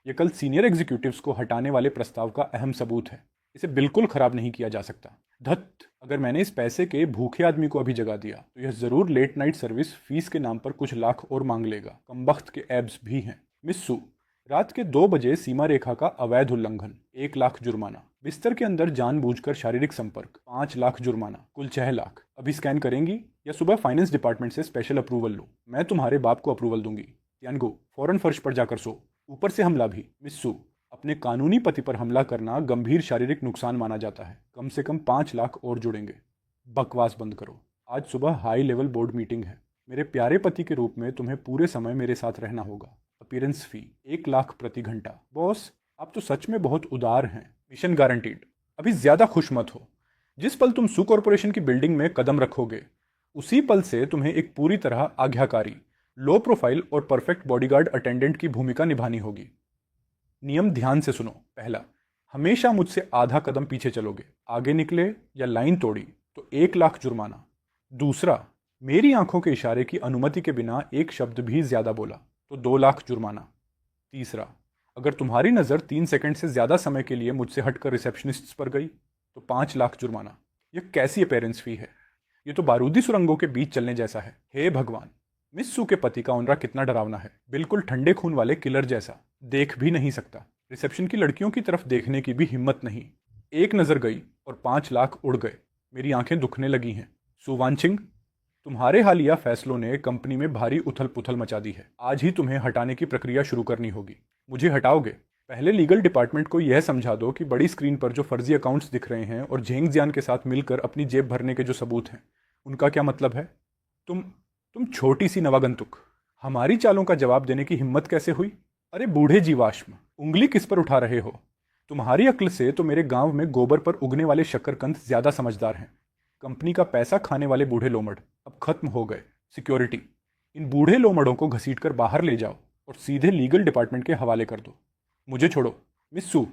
यह कल सीनियर एग्जीक्यूटिव्स को हटाने वाले प्रस्ताव का अहम सबूत है। इसे बिल्कुल खराब नहीं किया जा सकता। धत, अगर मैंने इस पैसे के भूखे आदमी को अभी जगा दिया तो यह जरूर लेट नाइट सर्विस फीस के नाम पर कुछ लाख और मांग लेगा। कमबख्त के एब्स भी हैं। मिस्सू, रात के 2 बजे सीमा रेखा का अवैध उल्लंघन, 1 लाख जुर्माना। बिस्तर के अंदर जानबूझकर शारीरिक संपर्क, 5 लाख जुर्माना, कुल 6 लाख। अभी स्कैन करेंगी या सुबह फाइनेंस डिपार्टमेंट से स्पेशल अप्रूवल लो? मैं तुम्हारे बाप को अप्रूवल दूंगी। तियानगो, फौरन फर्श पर जाकर सो। ऊपर से हमला भी। मिस्सू, अपने कानूनी पति पर हमला करना गंभीर शारीरिक नुकसान माना जाता है। कम से कम 5 लाख और जुड़ेंगे। बकवास बंद करो। आज सुबह हाई लेवल बोर्ड मीटिंग है। मेरे प्यारे पति के रूप में तुम्हें पूरे समय मेरे साथ रहना होगा। अपीयरेंस फी 1 लाख प्रति घंटा। बॉस, आप तो सच में बहुत उदार हैं। Mission guaranteed. अभी ज्यादा खुश मत हो। जिस पल तुम सू कॉर्पोरेशन की बिल्डिंग में कदम रखोगे उसी पल से तुम्हें एक पूरी तरह आज्ञाकारी, लो प्रोफाइल और परफेक्ट बॉडीगार्ड अटेंडेंट की भूमिका निभानी होगी। नियम ध्यान से सुनो। पहला, हमेशा मुझसे आधा कदम पीछे चलोगे, आगे निकले या लाइन तोड़ी तो 1 लाख जुर्माना। दूसरा, मेरी आंखों के इशारे की अनुमति के बिना एक शब्द भी ज्यादा बोला तो 2 लाख जुर्माना। तीसरा, अगर तुम्हारी नज़र 3 सेकंड से ज्यादा समय के लिए मुझसे हटकर रिसेप्शनिस्ट पर गई तो 5 लाख जुर्माना। यह कैसी अपेरेंस फी है? ये तो बारूदी सुरंगों के बीच चलने जैसा है। हे भगवान, मिस सू के पति का ऑनरा कितना डरावना है। बिल्कुल ठंडे खून वाले किलर जैसा। देख भी नहीं सकता। रिसेप्शन की लड़कियों की तरफ देखने की भी हिम्मत नहीं। एक नज़र गई और 5 लाख उड़ गए। मेरी आंखें दुखने लगी हैं। सू वानचिंग, तुम्हारे हालिया फैसलों ने कंपनी में भारी उथल पुथल मचा दी है। आज ही तुम्हें हटाने की प्रक्रिया शुरू करनी होगी। मुझे हटाओगे? पहले लीगल डिपार्टमेंट को यह समझा दो कि बड़ी स्क्रीन पर जो फर्जी अकाउंट्स दिख रहे हैं और झेंगजियान के साथ मिलकर अपनी जेब भरने के जो सबूत हैं उनका क्या मतलब है। तुम छोटी सी नवागंतुक, हमारी चालों का जवाब देने की हिम्मत कैसे हुई? अरे बूढ़े जीवाश्म, उंगली किस पर उठा रहे हो? तुम्हारी अक्ल से तो मेरे गांव में गोबर पर उगने वाले शक्करकंद ज्यादा समझदार हैं। कंपनी का पैसा खाने वाले बूढ़े लोमड़ अब खत्म हो गए। सिक्योरिटी, इन बूढ़े लोमड़ों को घसीटकर बाहर ले जाओ और सीधे लीगल डिपार्टमेंट के हवाले कर दो। मुझे छोड़ो। मिस सू,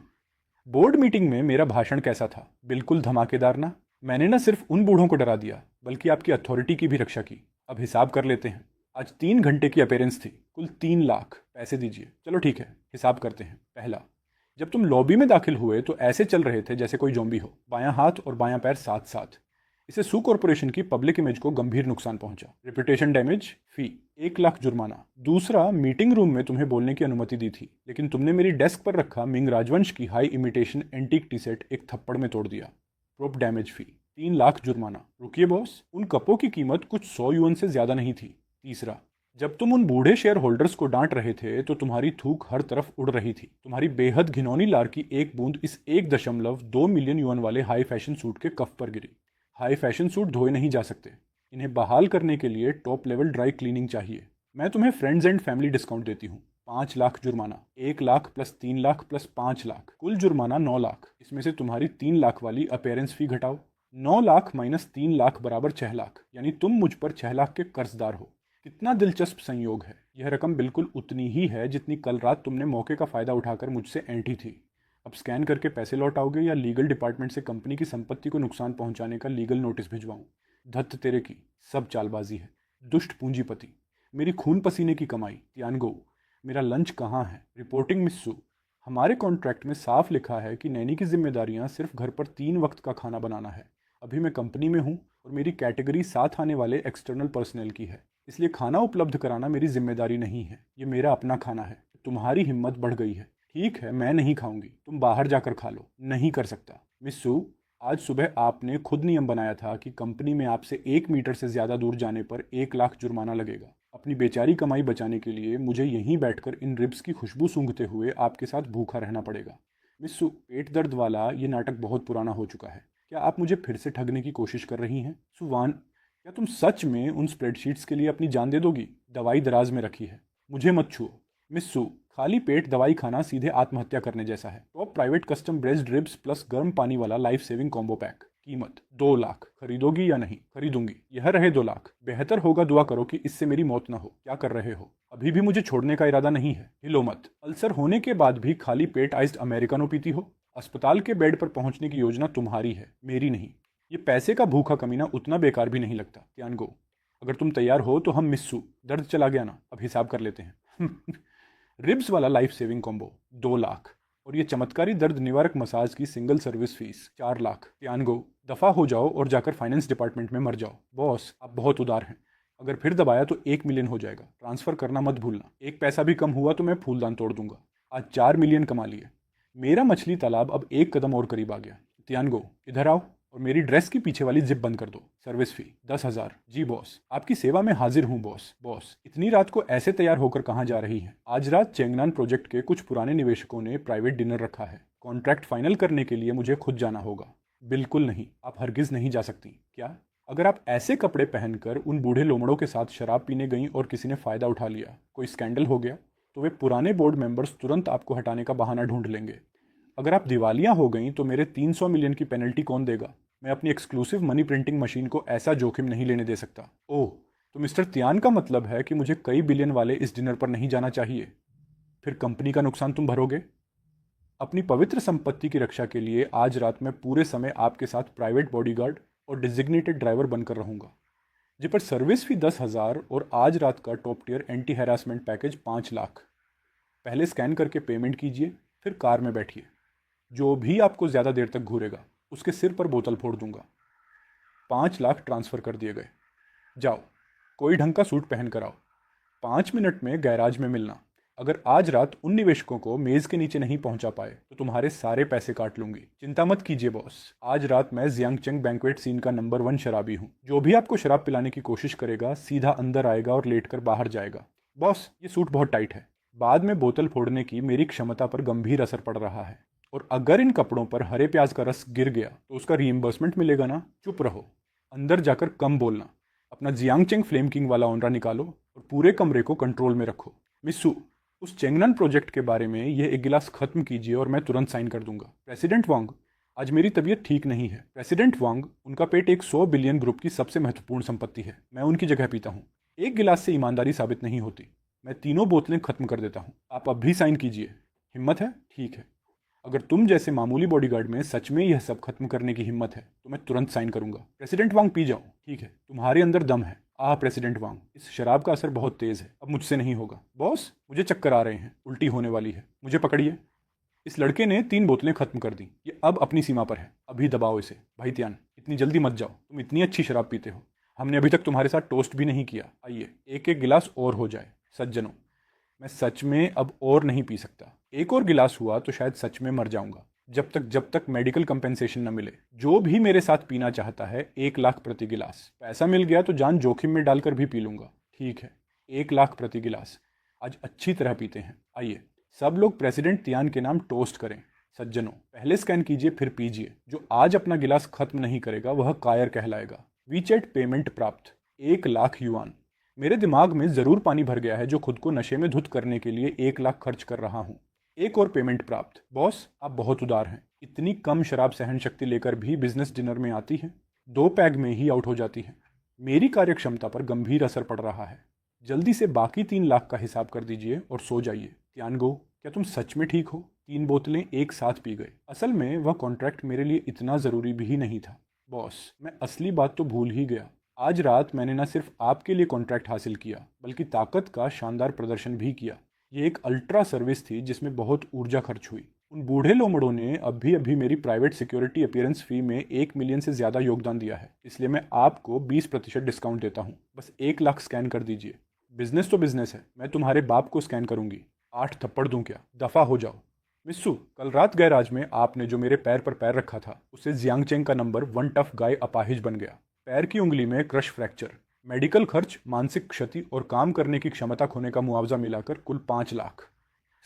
बोर्ड मीटिंग में मेरा भाषण कैसा था? बिल्कुल धमाकेदार ना? मैंने न सिर्फ उन बूढ़ों को डरा दिया बल्कि आपकी अथॉरिटी की भी रक्षा की। अब हिसाब कर लेते हैं। आज 3 घंटे की अपेरेंस थी, कुल 3 लाख। पैसे दीजिए। चलो ठीक है, हिसाब करते हैं। पहला, जब तुम लॉबी में दाखिल हुए तो ऐसे चल रहे थे जैसे कोई जोम्बी हो। बायां हाथ और बायां पैर साथ साथ। इससे सू कॉरपोरेशन की पब्लिक इमेज को गंभीर नुकसान पहुंचा। रेपुटेशन डैमेज, फी 1 लाख जुर्माना। दूसरा, मीटिंग रूम में तुम्हें बोलने की अनुमति दी थी, लेकिन तुमने मेरी डेस्क पर रखा मिंग राजवंश की high imitation antique T set एक थप्पड़ में तोड़ दिया। प्रोप डैमेज फी 3 लाख जुर्माना। रुकिए बॉस, उन कपों की कीमत कुछ 100 युआन से ज्यादा नहीं थी। तीसरा, जब तुम उन बूढ़े शेयर होल्डर्स को डांट रहे थे तो तुम्हारी थूक हर तरफ उड़ रही थी। तुम्हारी बेहद घिनौनी लार की एक बूंद इस 1.2 मिलियन युआन वाले हाई फैशन सूट के कफ पर गिरी। हाई फैशन सूट धोए नहीं जा सकते, इन्हें बहाल करने के लिए टॉप लेवल ड्राई क्लीनिंग चाहिए। मैं तुम्हें फ्रेंड्स एंड फैमिली डिस्काउंट देती हूँ। 5 लाख जुर्माना। 1 लाख प्लस 3 लाख प्लस 5 लाख, कुल जुर्माना 9 लाख। इसमें से तुम्हारी 3 लाख वाली अपेयरेंस फी घटाओ। 9 लाख माइनस 3 लाख बराबर 6 लाख, यानी तुम मुझ पर 6 लाख के कर्जदार हो। कितना दिलचस्प संयोग है। यह रकम बिल्कुल उतनी ही है जितनी कल रात तुमने मौके का फ़ायदा उठाकर मुझसे ऐंठी थी। अब स्कैन करके पैसे लौटाओगे या लीगल डिपार्टमेंट से कंपनी की संपत्ति को नुकसान पहुंचाने का लीगल नोटिस भिजवाऊं? धत्त तेरे की सब चालबाजी है। दुष्ट पूंजीपति, मेरी खून पसीने की कमाई। तियानगो, मेरा लंच कहाँ है? रिपोर्टिंग मिस्सू, हमारे कॉन्ट्रैक्ट में साफ लिखा है कि नैनी की जिम्मेदारियां सिर्फ घर पर 3 वक्त का खाना बनाना है। अभी मैं कंपनी में हूँ और मेरी कैटेगरी साथ आने वाले एक्सटर्नल पर्सनल की है, इसलिए खाना उपलब्ध कराना मेरी जिम्मेदारी नहीं है। ये मेरा अपना खाना है। तुम्हारी हिम्मत बढ़ गई है। ठीक है, मैं नहीं खाऊंगी, तुम बाहर जाकर खा लो। नहीं कर सकता। मिस्सू, आज सुबह आपने खुद नियम बनाया था कि कंपनी में आपसे 1 मीटर से ज़्यादा दूर जाने पर 1 लाख जुर्माना लगेगा। अपनी बेचारी कमाई बचाने के लिए मुझे यहीं बैठकर इन रिब्स की खुशबू सूंघते हुए आपके साथ भूखा रहना पड़ेगा। मिस्सू, पेट दर्द वाला ये नाटक बहुत पुराना हो चुका है। क्या आप मुझे फिर से ठगने की कोशिश कर रही हैं? सुवान, क्या तुम सच में उन स्प्रेडशीट्स के लिए अपनी जान दे दोगी? दवाई दराज में रखी है, मुझे मत छुओ। मिस्सू, खाली पेट दवाई खाना सीधे आत्महत्या करने जैसा है। Top private custom braced ribs plus गर्म पानी वाला लाइफ सेविंग कॉम्बो पैक, कीमत 2 लाख। खरीदोगी या नहीं? खरीदूंगी। यह रहे 2 लाख। बेहतर होगा दुआ करो कि इससे मेरी मौत ना हो। क्या कर रहे हो? अभी भी मुझे छोड़ने का इरादा नहीं है। हिलो मत। अल्सर होने के बाद भी खाली पेट आइस्ड अमेरिकानो पीती हो। अस्पताल के बेड पर पहुंचने की योजना तुम्हारी है, मेरी नहीं। ये पैसे का भूखा कमीना उतना बेकार भी नहीं लगता। त्यानगो, अगर तुम तैयार हो तो हम मिस्सू, दर्द चला गया ना, अब हिसाब कर लेते हैं। रिब्स वाला लाइफ सेविंग कॉम्बो 2 लाख, और ये चमत्कारी दर्द निवारक मसाज की सिंगल सर्विस फीस 4 लाख। त्यानगो, दफा हो जाओ और जाकर फाइनेंस डिपार्टमेंट में मर जाओ। बॉस, आप बहुत उदार हैं। अगर फिर दबाया तो 1 मिलियन हो जाएगा। ट्रांसफर करना मत भूलना। एक पैसा भी कम हुआ तो मैं फूलदान तोड़ दूंगा। आज 4 मिलियन कमा लिए। मेरा मछली तालाब अब एक कदम और करीब आ गया। त्यानगो, इधर आओ और मेरी ड्रेस की पीछे वाली जिप बंद कर दो। Service fee 10,000। जी बॉस, आपकी सेवा में हाजिर हूँ बॉस। बॉस, इतनी रात को ऐसे तैयार होकर कहाँ जा रही हैं? आज रात चेंगनान प्रोजेक्ट के कुछ पुराने निवेशकों ने प्राइवेट डिनर रखा है। कॉन्ट्रैक्ट फाइनल करने के लिए मुझे खुद जाना होगा। बिल्कुल नहीं, आप हरगिज नहीं जा सकती। क्या? अगर आप ऐसे कपड़े पहनकर उन बूढ़े लोमड़ों के साथ शराब पीने गई और किसी ने फ़ायदा उठा लिया, कोई स्कैंडल हो गया, तो वे पुराने बोर्ड मेंबर्स तुरंत आपको हटाने का बहाना ढूंढ लेंगे। अगर आप दिवालिया हो गई तो मेरे 300 मिलियन की पेनल्टी कौन देगा? मैं अपनी एक्सक्लूसिव मनी प्रिंटिंग मशीन को ऐसा जोखिम नहीं लेने दे सकता। ओह, तो मिस्टर तियान का मतलब है कि मुझे कई बिलियन वाले इस डिनर पर नहीं जाना चाहिए। फिर कंपनी का नुकसान तुम भरोगे। अपनी पवित्र संपत्ति की रक्षा के लिए आज रात मैं पूरे समय आपके साथ प्राइवेट बॉडीगार्ड और डिजिग्नेटेड ड्राइवर बनकर रहूंगा। जी पर सर्विस फी 10,000 और आज रात का top tier anti harassment package 5 lakh. पहले स्कैन करके पेमेंट कीजिए, फिर कार में बैठिए। जो भी आपको ज़्यादा देर तक घूरेगा उसके सिर पर बोतल फोड़ दूंगा। 5 लाख ट्रांसफ़र कर दिए गए। जाओ, कोई ढंग का सूट पहन कर आओ। 5 मिनट में गैराज में मिलना। अगर आज रात उन निवेशकों को मेज़ के नीचे नहीं पहुंचा पाए तो तुम्हारे सारे पैसे काट लूंगी। चिंता मत कीजिए बॉस, आज रात मैं जियांगचेंग बैंक्वेट सीन का नंबर 1 शराबी हूँ। जो भी आपको शराब पिलाने की कोशिश करेगा सीधा अंदर आएगा और लेटकर बाहर जाएगा। बॉस, ये सूट बहुत टाइट है। बाद में बोतल फोड़ने की मेरी क्षमता पर गंभीर असर पड़ रहा है, और अगर इन कपड़ों पर हरे प्याज का रस गिर गया तो उसका रीइंबर्समेंट मिलेगा ना। चुप रहो, अंदर जाकर कम बोलना। अपना जियांगचेंग फ्लेम किंग वाला ऑनरा निकालो और पूरे कमरे को कंट्रोल में रखो। मिस्सू, उस चेंगनन प्रोजेक्ट के बारे में ये एक गिलास खत्म कीजिए और मैं तुरंत साइन कर दूंगा। प्रेसिडेंट वांग, आज मेरी तबीयत ठीक नहीं है। प्रेसिडेंट वांग, उनका पेट एक 100 बिलियन ग्रुप की सबसे महत्वपूर्ण संपत्ति है। मैं उनकी जगह पीता हूँ। एक गिलास से ईमानदारी साबित नहीं होती। मैं तीनों बोतलें खत्म कर देता हूँ। आप अब भी साइन कीजिए। हिम्मत है? ठीक है। अगर तुम जैसे मामूली बॉडीगार्ड में सच में यह सब खत्म करने की हिम्मत है तो मैं तुरंत साइन करूंगा। प्रेसिडेंट वांग, पी जाओ। ठीक है, तुम्हारे अंदर दम है। प्रेसिडेंट वांग, इस शराब का असर बहुत तेज है, अब मुझसे नहीं होगा। बॉस, मुझे चक्कर आ रहे हैं, उल्टी होने वाली है, मुझे पकड़िए। इस लड़के ने 3 बोतलें खत्म कर दी। ये अब अपनी सीमा पर है, अभी दबाओ इसे। भाई त्यान, इतनी जल्दी मत जाओ, तुम इतनी अच्छी शराब पीते हो। हमने अभी तक तुम्हारे साथ टोस्ट भी नहीं किया। आइए एक एक गिलास और हो जाए। सज्जनों, मैं सच में अब और नहीं पी सकता। एक और गिलास हुआ तो शायद सच में मर जाऊंगा। जब तक मेडिकल कंपेंसेशन न मिले। जो भी मेरे साथ पीना चाहता है, 1 लाख प्रति गिलास। पैसा मिल गया तो जान जोखिम में डालकर भी पी लूंगा। ठीक है, 1 लाख प्रति गिलास। आज अच्छी तरह पीते हैं। आइए सब लोग प्रेसिडेंट तियान के नाम टोस्ट करें। सज्जनों, पहले स्कैन कीजिए फिर पीजिए। जो आज अपना गिलास खत्म नहीं करेगा वह कायर कहलाएगा। वीचैट पेमेंट प्राप्त 1 लाख युआन। मेरे दिमाग में जरूर पानी भर गया है जो खुद को नशे में धुत करने के लिए 1 लाख खर्च कर रहा हूँ। एक और पेमेंट प्राप्त। बॉस, आप बहुत उदार हैं। इतनी कम शराब सहन शक्ति लेकर भी बिजनेस डिनर में आती है, 2 पैग में ही आउट हो जाती है। मेरी कार्यक्षमता पर गंभीर असर पड़ रहा है। जल्दी से बाकी 3 लाख का हिसाब कर दीजिए और सो जाइए। त्यानगो, क्या तुम सच में ठीक हो? 3 बोतलें एक साथ पी गए। असल में वह कॉन्ट्रैक्ट मेरे लिए इतना ज़रूरी भी नहीं था। बॉस, मैं असली बात तो भूल ही गया। आज रात मैंने न सिर्फ आपके लिए कॉन्ट्रैक्ट हासिल किया, बल्कि ताकत का शानदार प्रदर्शन भी किया। ये एक अल्ट्रा सर्विस थी जिसमें बहुत ऊर्जा खर्च हुई। उन बूढ़े लोमड़ों ने अभी अभी मेरी प्राइवेट सिक्योरिटी अपीयरेंस फी में 1 मिलियन से ज़्यादा योगदान दिया है। इसलिए मैं आपको 20% डिस्काउंट देता हूँ। बस 1 लाख स्कैन कर दीजिए। बिजनेस तो बिजनेस है। मैं तुम्हारे बाप को स्कैन करूंगी। 8 थप्पड़ दूं क्या? दफा हो जाओ। मिस्सू, कल रात गैराज में आपने जो मेरे पैर पर पैर रखा था, उससे जियांगचेंग का नंबर 1 टफ गाय अपाहिज बन गया। पैर की उंगली में क्रश फ्रैक्चर, मेडिकल खर्च, मानसिक क्षति और काम करने की क्षमता खोने का मुआवजा मिलाकर कुल 5 लाख।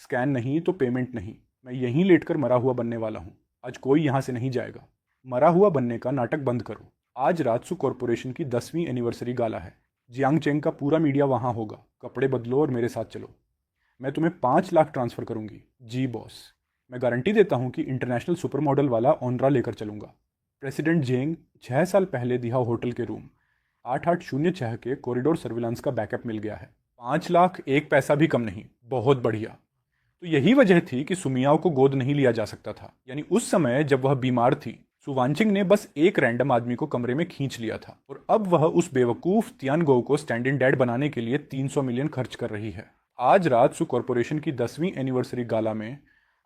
स्कैन नहीं तो पेमेंट नहीं। मैं यहीं लेटकर मरा हुआ बनने वाला हूँ। आज कोई यहाँ से नहीं जाएगा। मरा हुआ बनने का नाटक बंद करो। आज राजसू कॉरपोरेशन की 10वीं एनिवर्सरी गाला है। जियांगचेंग का पूरा मीडिया वहाँ होगा। कपड़े बदलो और मेरे साथ चलो। मैं तुम्हें 5 लाख ट्रांसफ़र करूंगी। जी बॉस। मैं गारंटी देता हूँ कि इंटरनेशनल सुपर मॉडल वाला ऑनरा लेकर चलूंगा। प्रेसिडेंट जेंग, 6 साल पहले दिहा होटल के रूम 8806 के कॉरिडोर सर्विलांस का बैकअप मिल गया है। 5 लाख एक पैसा भी कम नहीं। बहुत बढ़िया। तो यही वजह थी कि सुमियाओ को गोद नहीं लिया जा सकता था। यानी उस समय जब वह बीमार थी, सुवानचिंग ने बस एक रैंडम आदमी को कमरे में खींच लिया था, और अब वह उस बेवकूफ़ तियानगो को स्टैंड इन डैड बनाने के लिए 300 मिलियन खर्च कर रही है। आज रात सु कॉरपोरेशन की 10वीं एनिवर्सरी गाला में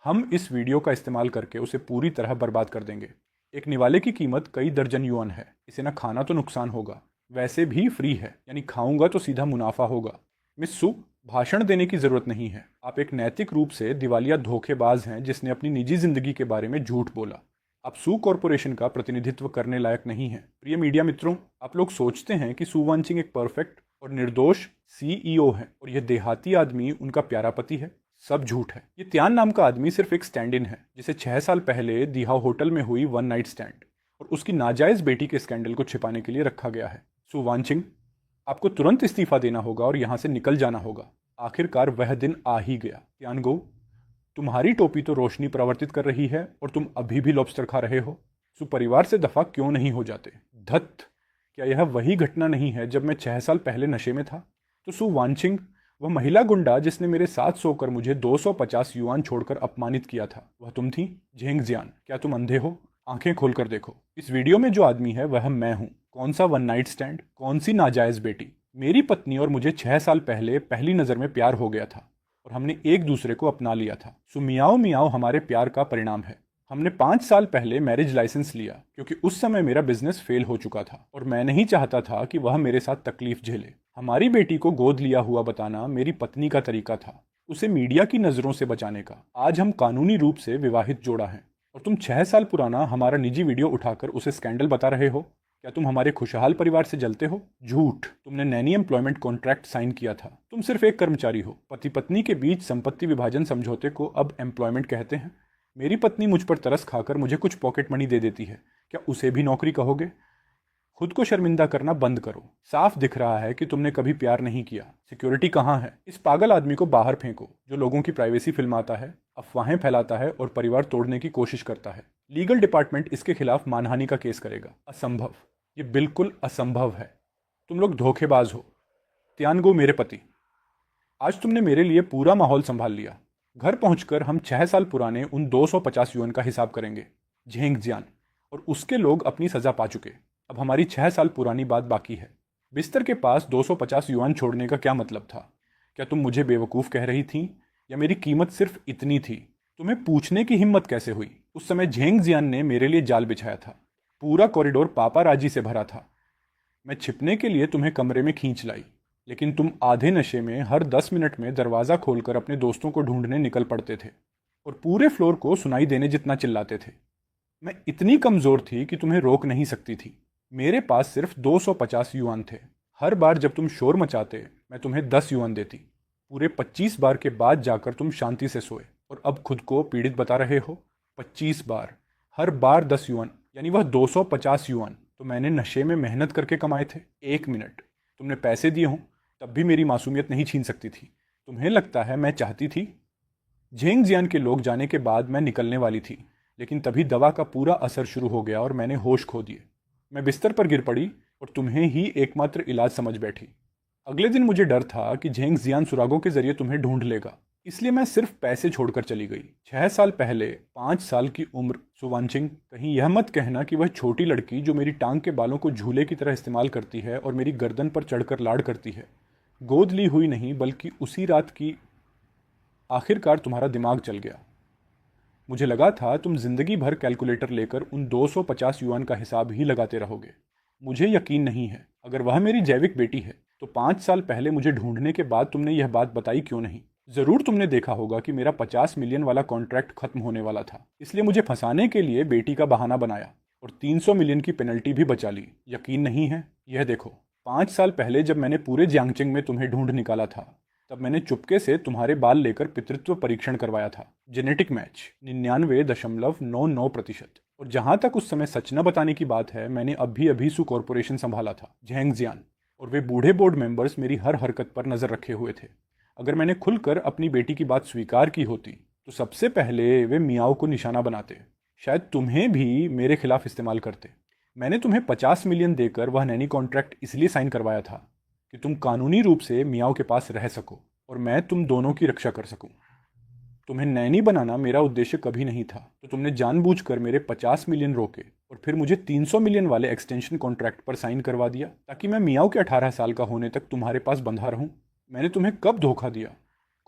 हम इस वीडियो का इस्तेमाल करके उसे पूरी तरह बर्बाद कर देंगे। एक निवाले की कीमत कई दर्जन युआन है। इसे ना खाना तो नुकसान होगा, वैसे भी फ्री है, यानी खाऊंगा तो सीधा मुनाफा होगा। मिस सु, भाषण देने की जरूरत नहीं है। आप एक नैतिक रूप से दिवालिया धोखेबाज हैं जिसने अपनी निजी जिंदगी के बारे में झूठ बोला। आप सू कॉरपोरेशन का प्रतिनिधित्व करने लायक नहीं है। प्रिय मीडिया मित्रों, आप लोग सोचते हैं कि सु वानचिंग एक परफेक्ट और निर्दोष सीईओ है और यह देहाती आदमी उनका प्यारा पति है। सब झूठ है। ये त्यान नाम का आदमी सिर्फ एक स्टैंड इन है, जिसे 6 साल पहले दिहा होटल में हुई 1 नाइट स्टैंड और उसकी नाजायज बेटी के स्कैंडल को छिपाने के लिए रखा गया है। सु वानचिंग, आपको तुरंत इस्तीफा देना होगा और यहां से निकल जाना होगा। आखिरकार वह दिन आ ही गया। त्यानगो, तुम्हारी टोपी तो रोशनी प्रवर्तित कर रही है और तुम अभी भी लॉबस्टर खा रहे हो। सु परिवार से दफा क्यों नहीं हो जाते? धत, क्या यह वही घटना नहीं है जब मैं 6 साल पहले नशे में था? तो सु वानचिंग, वह महिला गुंडा जिसने मेरे साथ सोकर मुझे 250 युआन छोड़कर अपमानित किया था, वह तुम थी? झेंग जियान, क्या तुम अंधे हो? आंखें खोलकर देखो। इस वीडियो में जो आदमी है वह मैं हूं। कौन सा 1 नाइट स्टैंड? कौन सी नाजायज बेटी? मेरी पत्नी और मुझे 6 साल पहले पहली नज़र में प्यार हो गया था और हमने एक दूसरे को अपना लिया था। सो मियाओ मियाओ हमारे प्यार का परिणाम है। हमने 5 साल पहले मैरिज लाइसेंस लिया क्योंकि उस समय मेरा बिजनेस फेल हो चुका था और मैं नहीं चाहता था कि वह मेरे साथ तकलीफ झेले। हमारी बेटी को गोद लिया हुआ बताना मेरी पत्नी का तरीका था, उसे मीडिया की नज़रों से बचाने का। आज हम कानूनी रूप से विवाहित जोड़ा हैं और तुम 6 साल पुराना हमारा निजी वीडियो उठाकर उसे स्कैंडल बता रहे हो। क्या तुम हमारे खुशहाल परिवार से जलते हो? झूठ। तुमने नैनी एम्प्लॉयमेंट कॉन्ट्रैक्ट साइन किया था। तुम सिर्फ एक कर्मचारी हो। पति पत्नी के बीच संपत्ति विभाजन समझौते को अब एम्प्लॉयमेंट कहते हैं। मेरी पत्नी मुझ पर तरस खाकर मुझे कुछ पॉकेट मनी दे देती है, क्या उसे भी नौकरी कहोगे? खुद को शर्मिंदा करना बंद करो। साफ दिख रहा है कि तुमने कभी प्यार नहीं किया। सिक्योरिटी कहाँ है? इस पागल आदमी को बाहर फेंको जो लोगों की प्राइवेसी फिल्माता है, अफवाहें फैलाता है और परिवार तोड़ने की कोशिश करता है। लीगल डिपार्टमेंट इसके खिलाफ मानहानि का केस करेगा। असंभव, ये बिल्कुल असंभव है। तुम लोग धोखेबाज हो। त्यानगो मेरे पति, आज तुमने मेरे लिए पूरा माहौल संभाल लिया। घर पहुंचकर हम 6 साल पुराने उन 250 युआन का हिसाब करेंगे। झेंग जियान और उसके लोग अपनी सजा पा चुके। अब हमारी 6 साल पुरानी बात बाकी है। बिस्तर के पास 250 युआन छोड़ने का क्या मतलब था? क्या तुम मुझे बेवकूफ़ कह रही थी या मेरी कीमत सिर्फ इतनी थी? तुम्हें पूछने की हिम्मत कैसे हुई? उस समय झेंग जियान ने मेरे लिए जाल बिछाया था। पूरा कॉरिडोर पापाराजी से भरा था। मैं छिपने के लिए तुम्हें कमरे में खींच लाई, लेकिन तुम आधे नशे में हर 10 मिनट में दरवाज़ा खोलकर अपने दोस्तों को ढूंढने निकल पड़ते थे और पूरे फ्लोर को सुनाई देने जितना चिल्लाते थे। मैं इतनी कमज़ोर थी कि तुम्हें रोक नहीं सकती थी। मेरे पास सिर्फ 250 युआन थे। हर बार जब तुम शोर मचाते मैं तुम्हें 10 युआन देती। पूरे 25 बार के बाद जाकर तुम शांति से सोए और अब खुद को पीड़ित बता रहे हो। 25 बार, हर बार 10 युआन, यानी वह 250 युआन तो मैंने नशे में मेहनत करके कमाए थे। 1 मिनट तुमने पैसे दिए हों तब भी मेरी मासूमियत नहीं छीन सकती थी। तुम्हें लगता है मैं चाहती थी? झेंगजियान के लोग जाने के बाद मैं निकलने वाली थी, लेकिन तभी दवा का पूरा असर शुरू हो गया और मैंने होश खो दिए। मैं बिस्तर पर गिर पड़ी और तुम्हें ही एकमात्र इलाज समझ बैठी। अगले दिन मुझे डर था कि झेंगजियान सुरागों के जरिए तुम्हें ढूंढ लेगा, इसलिए मैं सिर्फ पैसे छोड़कर चली गई। 6 साल पहले 5 साल की उम्र सुवानचिंग, कहीं यह मत कहना कि वह छोटी लड़की जो मेरी टांग के बालों को झूले की तरह इस्तेमाल करती है और मेरी गर्दन पर चढ़कर लाड़ करती है, गोद ली हुई नहीं बल्कि उसी रात की आखिरकार तुम्हारा दिमाग चल गया। मुझे लगा था तुम जिंदगी भर कैलकुलेटर लेकर उन 250 युआन का हिसाब ही लगाते रहोगे। मुझे यकीन नहीं है, अगर वह मेरी जैविक बेटी है तो 5 साल पहले मुझे ढूंढने के बाद तुमने यह बात बताई क्यों नहीं? ज़रूर तुमने देखा होगा कि मेरा 50 मिलियन वाला कॉन्ट्रैक्ट खत्म होने वाला था, इसलिए मुझे फंसाने के लिए बेटी का बहाना बनाया और 300 मिलियन की पेनल्टी भी बचा ली। यकीन नहीं है? यह देखो, 5 साल पहले जब मैंने पूरे जियांगचिंग में तुम्हें ढूंढ निकाला था, तब मैंने चुपके से तुम्हारे बाल लेकर पितृत्व परीक्षण करवाया था। Genetic match 99.99%। और जहां तक उस समय सच न बताने की बात है, मैंने अभी अभी सु कॉरपोरेशन संभाला था, झेंगजियान, और वे बूढ़े बोर्ड मेंबर्स मेरी हर हरकत पर नजर रखे हुए थे। अगर मैंने खुलकर अपनी बेटी की बात स्वीकार की होती तो सबसे पहले वे मियाओ को निशाना बनाते, शायद तुम्हें भी मेरे खिलाफ इस्तेमाल करते। मैंने तुम्हें 50 मिलियन देकर वह नैनी कॉन्ट्रैक्ट इसलिए साइन करवाया था कि तुम कानूनी रूप से मियाओ के पास रह सको और मैं तुम दोनों की रक्षा कर सकूं। तुम्हें नैनी बनाना मेरा उद्देश्य कभी नहीं था, तो तुमने जानबूझकर मेरे 50 मिलियन रोके और फिर मुझे 300 मिलियन वाले एक्सटेंशन कॉन्ट्रैक्ट पर साइन करवा दिया ताकि मैं मियाओ के 18 साल का होने तक तुम्हारे पास बंधा रहूं। मैंने तुम्हें कब धोखा दिया?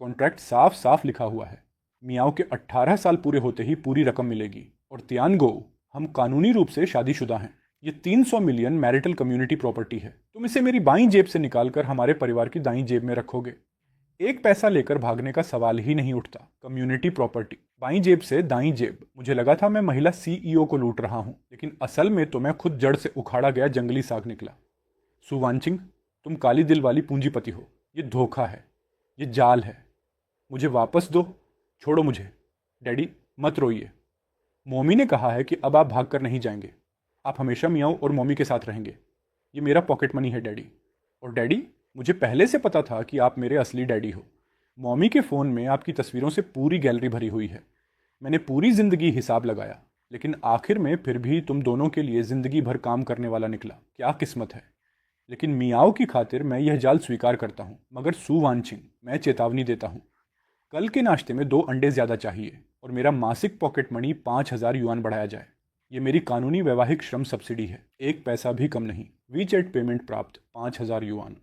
कॉन्ट्रैक्ट साफ साफ लिखा हुआ है, मियाओ के 18 साल पूरे होते ही पूरी रकम मिलेगी। और तियानगो, हम कानूनी रूप से शादीशुदा हैं। ये 300 मिलियन मैरिटल कम्युनिटी प्रॉपर्टी है। तुम इसे मेरी बाईं जेब से निकालकर हमारे परिवार की दाईं जेब में रखोगे। एक पैसा लेकर भागने का सवाल ही नहीं उठता। कम्युनिटी प्रॉपर्टी, बाईं जेब से दाईं जेब। मुझे लगा था मैं महिला सीईओ को लूट रहा हूं, लेकिन असल में तो मैं खुद जड़ से उखाड़ा गया जंगली साग निकला। सुवानचिंग, तुम काली दिल वाली पूंजीपति हो। ये धोखा है, ये जाल है। मुझे वापस दो, छोड़ो मुझे। डैडी मत रोइए। मोमी ने कहा है कि अब आप भागकर नहीं जाएंगे, आप हमेशा मियाओ और मोमी के साथ रहेंगे। ये मेरा पॉकेट मनी है डैडी। और डैडी, मुझे पहले से पता था कि आप मेरे असली डैडी हो। मॉमी के फ़ोन में आपकी तस्वीरों से पूरी गैलरी भरी हुई है। मैंने पूरी ज़िंदगी हिसाब लगाया, लेकिन आखिर में फिर भी तुम दोनों के लिए ज़िंदगी भर काम करने वाला निकला। क्या किस्मत है। लेकिन मियाओ की खातिर मैं यह जाल स्वीकार करता हूँ, मगर सु वानचिंग, मैं चेतावनी देता हूँ, कल के नाश्ते में 2 अंडे ज़्यादा चाहिए और मेरा मासिक पॉकेट मनी 5000 युआन बढ़ाया जाए। ये मेरी कानूनी वैवाहिक श्रम सब्सिडी है, 1 पैसा भी कम नहीं। वीचैट पेमेंट प्राप्त 5000 युआन।